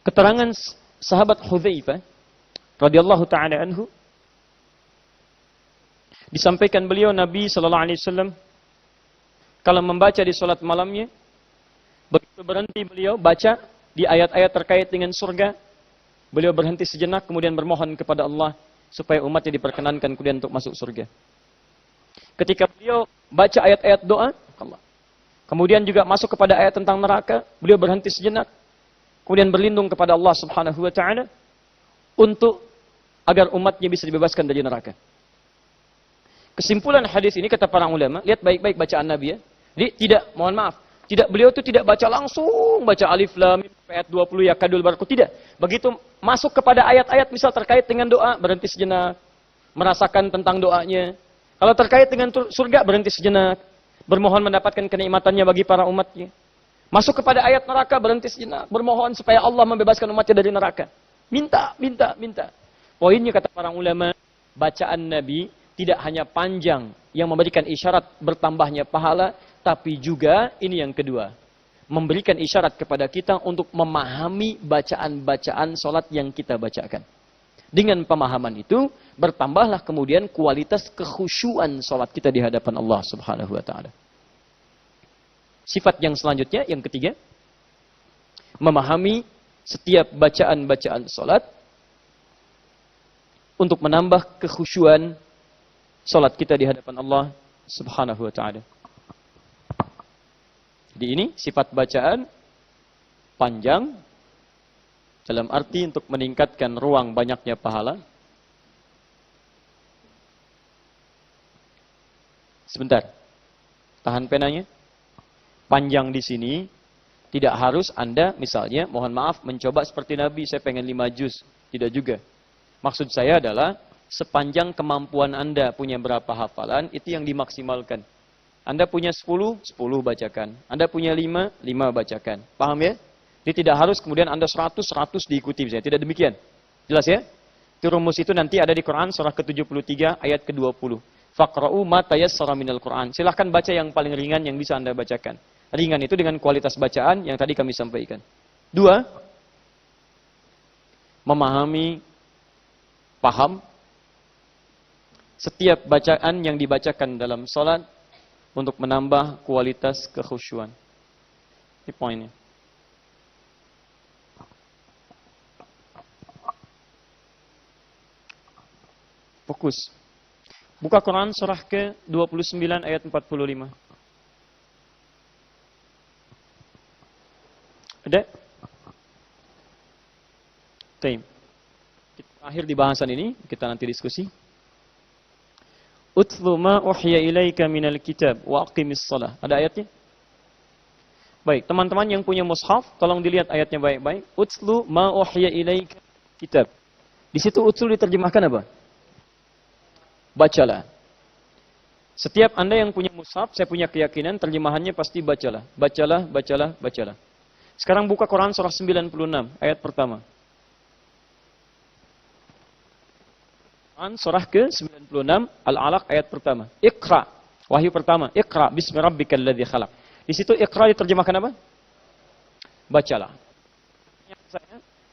Keterangan sahabat Hudzaifah radhiyallahu taala anhu, disampaikan beliau Nabi sallallahu alaihi wasallam kalau membaca di salat malamnya, begitu berhenti beliau baca di ayat-ayat terkait dengan surga, beliau berhenti sejenak kemudian bermohon kepada Allah supaya umatnya diperkenankan kemudian untuk masuk surga. Ketika beliau baca ayat-ayat doa Allah, kemudian juga masuk kepada ayat tentang neraka, beliau berhenti sejenak kemudian berlindung kepada Allah Subhanahu wa taala untuk agar umatnya bisa dibebaskan dari neraka. Kesimpulan hadis ini kata para ulama, lihat baik-baik bacaan Nabi ya. Jadi beliau itu tidak baca langsung baca alif lam mim ayat 20 ya kadul barku, tidak. Begitu masuk kepada ayat-ayat misal terkait dengan doa, berhenti sejenak, merasakan tentang doanya. Kalau terkait dengan surga, berhenti sejenak, bermohon mendapatkan kenikmatannya bagi para umatnya. Masuk kepada ayat neraka, berhenti sejenak, bermohon supaya Allah membebaskan umatnya dari neraka. Minta. Poinnya kata para ulama, bacaan Nabi tidak hanya panjang yang memberikan isyarat bertambahnya pahala, tapi juga ini yang kedua, memberikan isyarat kepada kita untuk memahami bacaan-bacaan sholat yang kita bacakan. Dengan pemahaman itu, bertambahlah kemudian kualitas kekhusyuan sholat kita di hadapan Allah Subhanahu wa taala. Sifat yang selanjutnya, yang ketiga, memahami setiap bacaan-bacaan sholat untuk menambah kekhusyuan sholat kita di hadapan Allah Subhanahu wa ta'ala. Jadi ini sifat bacaan panjang dalam arti untuk meningkatkan ruang banyaknya pahala. Sebentar. Tahan penanya. Panjang di sini tidak harus Anda misalnya, mohon maaf, mencoba seperti Nabi, saya pengen 5 juz. Tidak juga. Maksud saya adalah sepanjang kemampuan Anda punya berapa hafalan, itu yang dimaksimalkan. Anda punya 10, 10 bacakan. Anda punya 5, 5 bacakan. Paham ya? Jadi tidak harus kemudian Anda 100, 100 diikuti misalnya. Tidak demikian. Jelas ya? Itu rumus itu nanti ada di Quran surah ke-73 ayat ke-20. Faqra'u ma tayassara minal Quran. Silahkan baca yang paling ringan yang bisa Anda bacakan. Ringan itu dengan kualitas bacaan yang tadi kami sampaikan. 2, memahami, paham setiap bacaan yang dibacakan dalam salat untuk menambah kualitas kekhusyuan. Ini poinnya. Fokus. Buka Quran surah ke-29 ayat 45. Ada? Taim. Kita akhir di bahasan ini, kita nanti diskusi. Utlu ma uhya ilaika minal kitab wa aqimis shalah. Ada ayatnya? Baik, teman-teman yang punya mushaf, tolong dilihat ayatnya baik-baik. Utlu ma uhya ilaika kitab. Di situ utlu diterjemahkan apa? Bacalah. Setiap Anda yang punya mushaf, saya punya keyakinan terjemahannya pasti bacalah. Bacalah, bacalah, bacalah. Sekarang buka Quran surah 96 ayat pertama. Quran surah ke-96 Al-Alaq ayat pertama. Iqra, wahyu pertama. Iqra bismi rabbikal ladzi khalaq. Di situ Iqra diterjemahkan apa? Bacalah.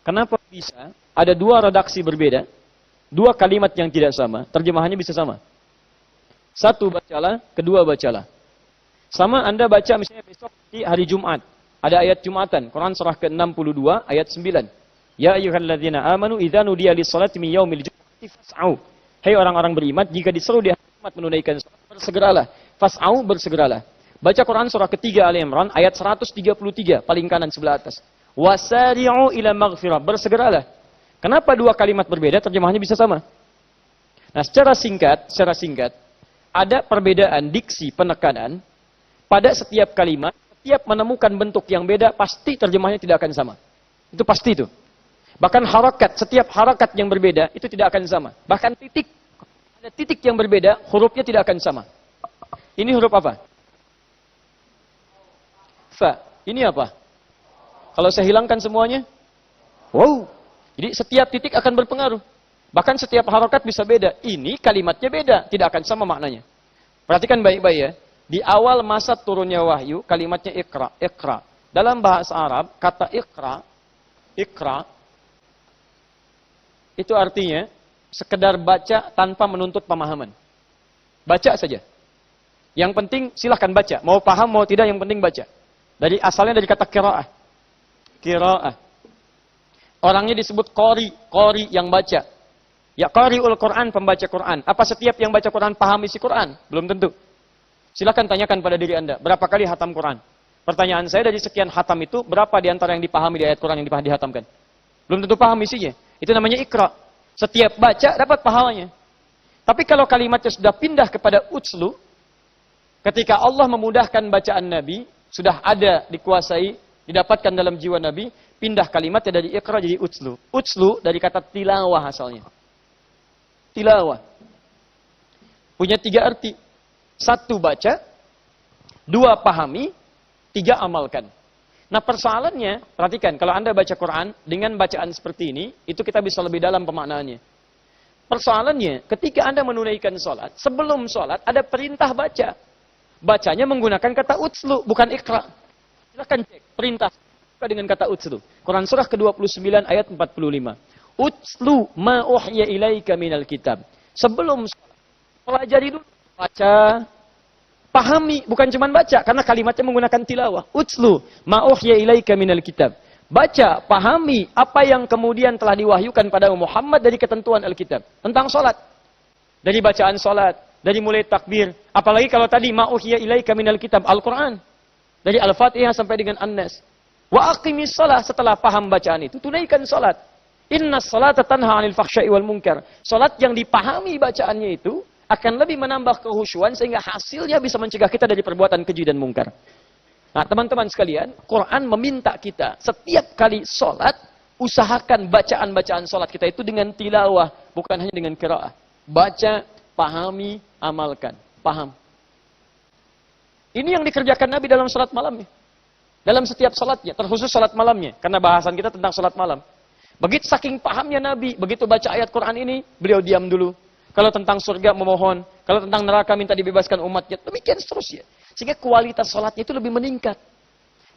Kenapa bisa ada 2 redaksi berbeda? 2 kalimat yang tidak sama, terjemahannya bisa sama. 1 bacalah, 2 bacalah. Sama Anda baca misalnya besok di hari Jumat. Ada ayat Jumatan, Quran surah ke-62 ayat 9. Ya ayyuhalladzina amanu idza nudiya lis-salati min yaumil jum'ati fas'au. Hai orang-orang beriman, jika diseru di hari Jumat menunaikan salat, bersegeralah. Fas'au, bersegeralah. Baca Quran surah ketiga Ali Imran ayat 133, paling kanan sebelah atas. Wasari'u ila maghfirah, bersegeralah. Kenapa 2 kalimat berbeda, terjemahannya bisa sama? Nah, secara singkat, ada perbedaan diksi penekanan pada setiap kalimat, setiap menemukan bentuk yang beda, pasti terjemahnya tidak akan sama. Itu pasti itu. Bahkan harakat, setiap harakat yang berbeda, itu tidak akan sama. Bahkan titik, ada titik yang berbeda, hurufnya tidak akan sama. Ini huruf apa? Fa. Ini apa? Kalau saya hilangkan semuanya, wow. Jadi setiap titik akan berpengaruh. Bahkan setiap harokat bisa beda. Ini kalimatnya beda, tidak akan sama maknanya. Perhatikan baik-baik ya. Di awal masa turunnya wahyu, kalimatnya ikra, ikra. Dalam bahasa Arab, kata ikra, ikra, itu artinya sekedar baca tanpa menuntut pemahaman. Baca saja. Yang penting silahkan baca. Mau paham, mau tidak, yang penting baca. Asalnya dari kata kira'ah. Kira'ah. Orangnya disebut qari, qari yang baca. Ya qari'ul Quran, pembaca Quran. Apa setiap yang baca Quran paham isi Quran? Belum tentu. Silakan tanyakan pada diri Anda, berapa kali hatam Quran? Pertanyaan saya, dari sekian hatam itu, berapa di antara yang dipahami di ayat Quran yang dihatamkan? Belum tentu paham isinya. Itu namanya ikra. Setiap baca dapat pahalanya. Tapi kalau kalimatnya sudah pindah kepada utslu, ketika Allah memudahkan bacaan Nabi, sudah ada, dikuasai, didapatkan dalam jiwa Nabi, pindah kalimatnya dari ikra jadi utslu. Utslu dari kata tilawah asalnya. Tilawah. Punya 3 arti. 1 baca, 2 pahami, 3 amalkan. Nah persoalannya, perhatikan, kalau Anda baca Quran dengan bacaan seperti ini, itu kita bisa lebih dalam pemaknaannya. Persoalannya, ketika Anda menunaikan sholat, sebelum sholat ada perintah baca. Bacanya menggunakan kata utslu, bukan ikra. Silahkan cek, perintah dengan kata utslu. Quran surah ke-29 ayat 45. Utslu ma uhya ilaika minal kitab. Sebelum sholat, pelajari dulu. Baca, pahami, bukan cuma baca, karena kalimatnya menggunakan tilawah. Utslu ma uhya ilaika minal kitab. Baca, pahami apa yang kemudian telah diwahyukan pada Muhammad dari ketentuan Alkitab. Tentang sholat. Dari bacaan sholat, dari mulai takbir. Apalagi kalau tadi ma uhya ilaika minal kitab, Al-Quran. Dari Al-Fatihah sampai dengan An-Nas. Wa aqimis shalah, setelah paham bacaan itu, tunaikan salat. Innas salata tanha 'anil fahsya'i wal munkar. Salat yang dipahami bacaannya itu akan lebih menambah kehusyuan sehingga hasilnya bisa mencegah kita dari perbuatan keji dan mungkar. Nah, teman-teman sekalian, Quran meminta kita setiap kali salat usahakan bacaan-bacaan salat kita itu dengan tilawah, bukan hanya dengan qiraah. Baca, pahami, amalkan. Paham. Ini yang dikerjakan Nabi dalam salat malamnya. Dalam setiap salatnya, terkhusus salat malamnya. Karena bahasan kita tentang salat malam. Begitu saking pahamnya Nabi, begitu baca ayat Quran ini, beliau diam dulu. Kalau tentang surga memohon, kalau tentang neraka minta dibebaskan umatnya, demikian seterusnya. Sehingga kualitas salatnya itu lebih meningkat.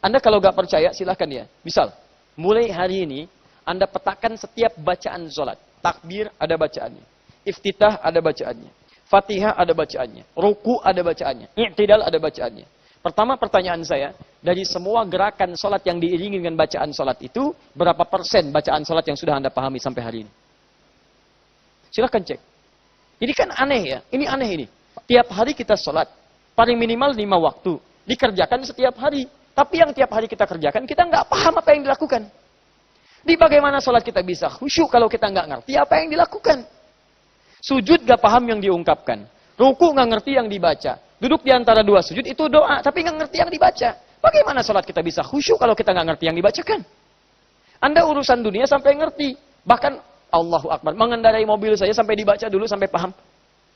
Anda kalau gak percaya, silahkan ya. Misal, mulai hari ini, Anda petakan setiap bacaan salat. Takbir ada bacaannya. Iftitah ada bacaannya. Fatihah ada bacaannya. Ruku ada bacaannya. I'tidal ada bacaannya. Pertama pertanyaan saya, dari semua gerakan salat yang diiringi dengan bacaan salat itu, berapa persen bacaan salat yang sudah Anda pahami sampai hari ini? Silahkan cek. Ini kan aneh ya, ini aneh ini. Tiap hari kita salat, paling minimal 5 waktu. Dikerjakan setiap hari. Tapi yang tiap hari kita kerjakan, kita nggak paham apa yang dilakukan. Di bagaimana salat kita bisa khusyuk kalau kita nggak ngerti apa yang dilakukan? Sujud nggak paham yang diungkapkan. Ruku nggak ngerti yang dibaca. Duduk di antara dua sujud itu doa, tapi nggak ngerti yang dibaca. Bagaimana salat kita bisa khusyuk kalau kita nggak ngerti yang dibacakan? Anda urusan dunia sampai ngerti. Bahkan Allahu Akbar, mengendarai mobil saya sampai dibaca dulu sampai paham.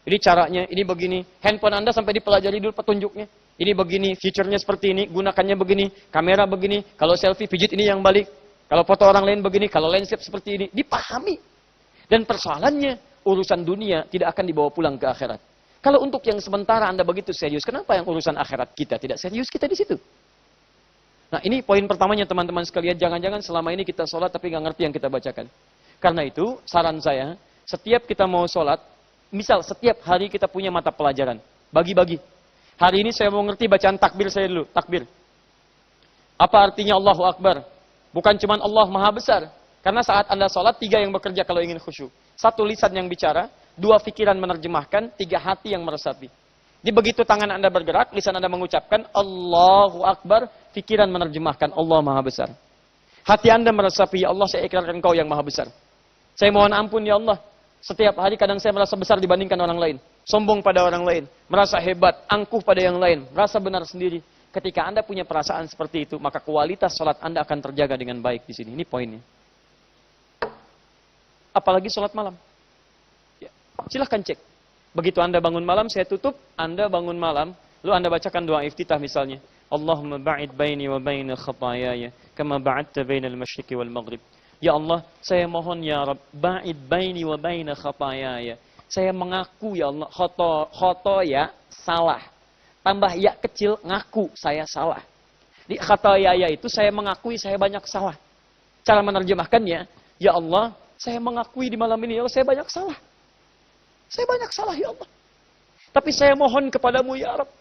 Ini caranya, ini begini. Handphone Anda sampai dipelajari dulu petunjuknya. Ini begini, feature-nya seperti ini, gunakannya begini, kamera begini, kalau selfie pijit ini yang balik. Kalau foto orang lain begini, kalau landscape seperti ini, dipahami. Dan persoalannya, urusan dunia tidak akan dibawa pulang ke akhirat. Kalau untuk yang sementara Anda begitu serius, kenapa yang urusan akhirat kita tidak serius kita di situ? Nah, ini poin pertamanya teman-teman sekalian, jangan-jangan selama ini kita sholat tapi nggak ngerti yang kita bacakan. Karena itu, saran saya, setiap kita mau sholat, misal setiap hari kita punya mata pelajaran, bagi-bagi. Hari ini saya mau ngerti bacaan takbir saya dulu, takbir. Apa artinya Allahu Akbar? Bukan cuma Allah Maha Besar. Karena saat Anda sholat, 3 yang bekerja kalau ingin khusyuk. 1 lisan yang bicara, 2 pikiran menerjemahkan, 3 hati yang meresapi. Di begitu tangan Anda bergerak, lisan Anda mengucapkan Allahu Akbar, pikiran menerjemahkan Allah Maha Besar. Hati Anda meresapi, ya Allah saya ikrarkan Engkau yang Maha Besar. Saya mohon ampun ya Allah. Setiap hari kadang saya merasa besar dibandingkan orang lain. Sombong pada orang lain. Merasa hebat, angkuh pada yang lain. Merasa benar sendiri. Ketika Anda punya perasaan seperti itu, maka kualitas sholat Anda akan terjaga dengan baik di sini. Ini poinnya. Apalagi sholat malam. Ya, silahkan cek. Begitu Anda bangun malam, saya tutup. Anda bangun malam, lalu Anda bacakan doa iftitah misalnya. Allahumma ba'id baini wa baina khatayaya, kama ba'adta bainal masyriqi wal maghrib. Ya Allah, saya mohon ya Rabb, ba'id baini wa baina khatayaya. Saya mengaku ya Allah, khotoya salah. Tambah ya kecil, ngaku saya salah. Di khatayaya itu saya mengakui saya banyak salah. Cara menerjemahkannya, ya Allah, saya mengakui di malam ini, ya Allah, saya banyak salah. Saya banyak salah, ya Allah. Tapi saya mohon kepadamu, ya Rabb,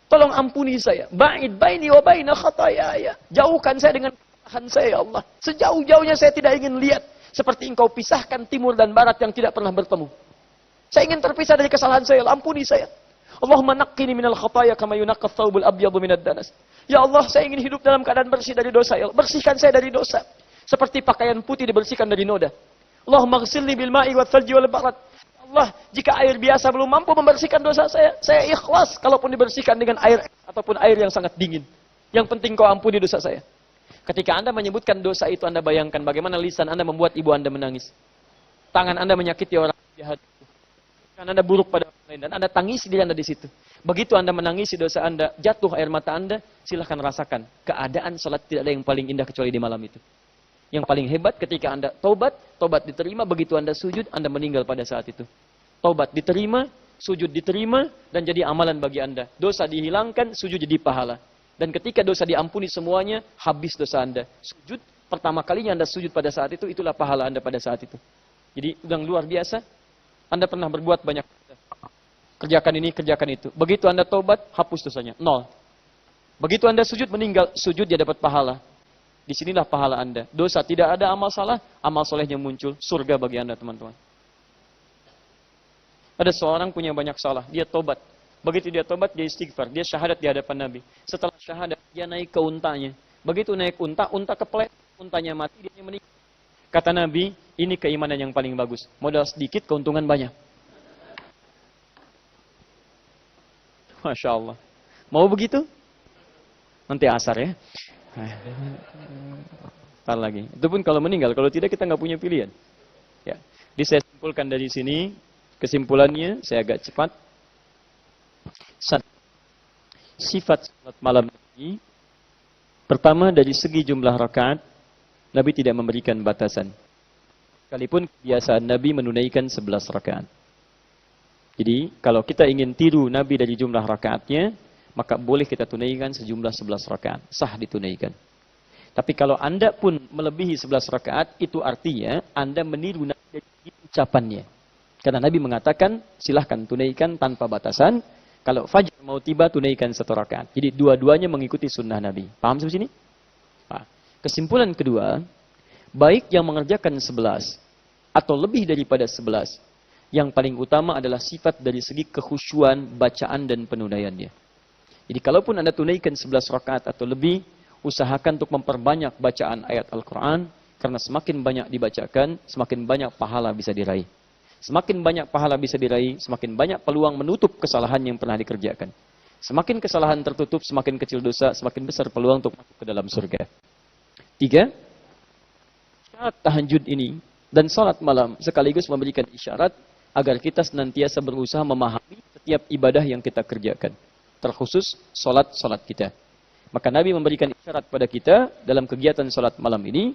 tolong ampuni saya. Ba'id baini wa baina khatayaya. Jauhkan saya dengan kesalahan saya, ya Allah. Sejauh-jauhnya saya tidak ingin lihat. Seperti engkau pisahkan timur dan barat yang tidak pernah bertemu. Saya ingin terpisah dari kesalahan saya, ampuni saya. Allahumma naqqini minal khataya kama yunaqqat thawbul abyadu minad danas. Ya Allah, saya ingin hidup dalam keadaan bersih dari dosa, ya Allah. Bersihkan saya dari dosa. Seperti pakaian putih dibersihkan dari noda. Allahumma ghsilni bil ma'i wal thalji wal barat. Allah, jika air biasa belum mampu membersihkan dosa saya ikhlas kalaupun dibersihkan dengan air ataupun air yang sangat dingin. Yang penting kau ampuni dosa saya. Ketika Anda menyebutkan dosa itu, Anda bayangkan bagaimana lisan Anda membuat ibu Anda menangis. Tangan Anda menyakiti orang jahat. Tangan Anda buruk pada orang lain dan Anda tangisi diri Anda di situ. Begitu Anda menangisi dosa Anda, jatuh air mata Anda, silahkan rasakan. Keadaan salat tidak ada yang paling indah kecuali di malam itu. Yang paling hebat ketika Anda tobat diterima, begitu Anda sujud, Anda meninggal pada saat itu. Tobat diterima, sujud diterima, dan jadi amalan bagi Anda. Dosa dihilangkan, sujud jadi pahala. Dan ketika dosa diampuni semuanya, habis dosa Anda. Sujud, pertama kalinya Anda sujud pada saat itu, itulah pahala Anda pada saat itu. Jadi, yang luar biasa, Anda pernah berbuat banyak. Kerjakan ini, kerjakan itu. Begitu Anda tobat, hapus dosanya. 0. Begitu Anda sujud, meninggal, sujud dia dapat pahala. Disinilah pahala Anda. Dosa tidak ada, amal salah, amal solehnya muncul. Surga bagi Anda, teman-teman. Ada seorang punya banyak salah, dia tobat. Begitu dia tobat, dia istighfar, dia syahadat di hadapan Nabi. Setelah syahadat, dia naik ke untanya. Begitu naik unta, unta kepleset, untanya mati, dia meninggal. Kata Nabi, ini keimanan yang paling bagus. Modal sedikit, keuntungan banyak. Masya Allah. Mau begitu? Nanti asar ya. Ntar lagi. Itu pun kalau meninggal. Kalau tidak kita nggak punya pilihan. Ya. Jadi saya simpulkan dari sini. Kesimpulannya saya agak cepat. Sifat salat malam ini. Pertama dari segi jumlah rakaat. Nabi tidak memberikan batasan. Sekalipun kebiasaan Nabi menunaikan 11 rakaat. Jadi kalau kita ingin tiru Nabi dari jumlah rakaatnya, maka boleh kita tunaikan sejumlah 11 rakaat. Sah ditunaikan. Tapi kalau Anda pun melebihi 11 rakaat, itu artinya Anda meniru Nabi dari ucapannya. Karena Nabi mengatakan, silahkan tunaikan tanpa batasan. Kalau fajar mau tiba, tunaikan 1 rakaat. Jadi dua-duanya mengikuti sunnah Nabi. Paham sampai sini? Nah, kesimpulan kedua, baik yang mengerjakan 11 atau lebih daripada 11, yang paling utama adalah sifat dari segi kekhusyuan, bacaan, dan penunaiannya. Jadi kalaupun Anda tunaikan 11 rakaat atau lebih, usahakan untuk memperbanyak bacaan ayat Al-Quran, karena semakin banyak dibacakan, semakin banyak pahala bisa diraih. Semakin banyak pahala bisa diraih, semakin banyak peluang menutup kesalahan yang pernah dikerjakan. Semakin kesalahan tertutup, semakin kecil dosa, semakin besar peluang untuk masuk ke dalam surga. 3. Syarat tahajud ini dan salat malam sekaligus memberikan isyarat agar kita senantiasa berusaha memahami setiap ibadah yang kita kerjakan. Terkhusus salat-salat kita. Maka Nabi memberikan isyarat pada kita dalam kegiatan salat malam ini,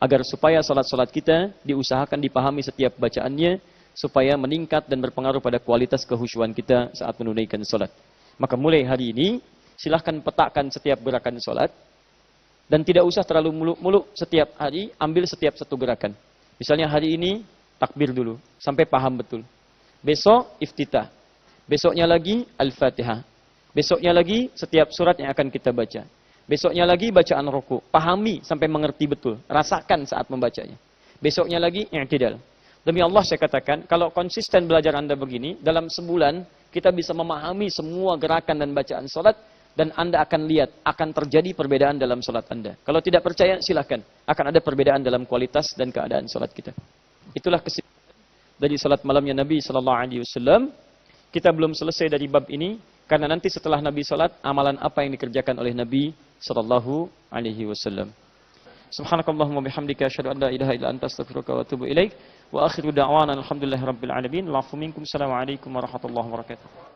agar supaya salat-salat kita diusahakan dipahami setiap bacaannya, supaya meningkat dan berpengaruh pada kualitas kehusyuan kita saat menunaikan salat. Maka mulai hari ini, silahkan petakan setiap gerakan salat, dan tidak usah terlalu muluk-muluk setiap hari, ambil setiap satu gerakan. Misalnya hari ini, takbir dulu, sampai paham betul. Besok, iftitah. Besoknya lagi, Al-Fatihah. Besoknya lagi, setiap surat yang akan kita baca. Besoknya lagi, bacaan ruku. Pahami sampai mengerti betul. Rasakan saat membacanya. Besoknya lagi, i'tidal. Demi Allah saya katakan, kalau konsisten belajar Anda begini, dalam sebulan, kita bisa memahami semua gerakan dan bacaan salat, dan Anda akan lihat, akan terjadi perbedaan dalam salat Anda. Kalau tidak percaya, silahkan. Akan ada perbedaan dalam kualitas dan keadaan salat kita. Itulah kesimpulan dari salat malamnya Nabi SAW. Kita belum selesai dari bab ini, karena nanti setelah Nabi salat, amalan apa yang dikerjakan oleh Nabi SAW. Subhanakallahumma bihamdika asyhadu an la ilaha illa anta astaghfiruka wa atubu ilaik. Wa akhiru da'wana alhamdulillahirabbil alamin. Al'afu minkum. Assalamualaikum warahmatullahi wabarakatuh.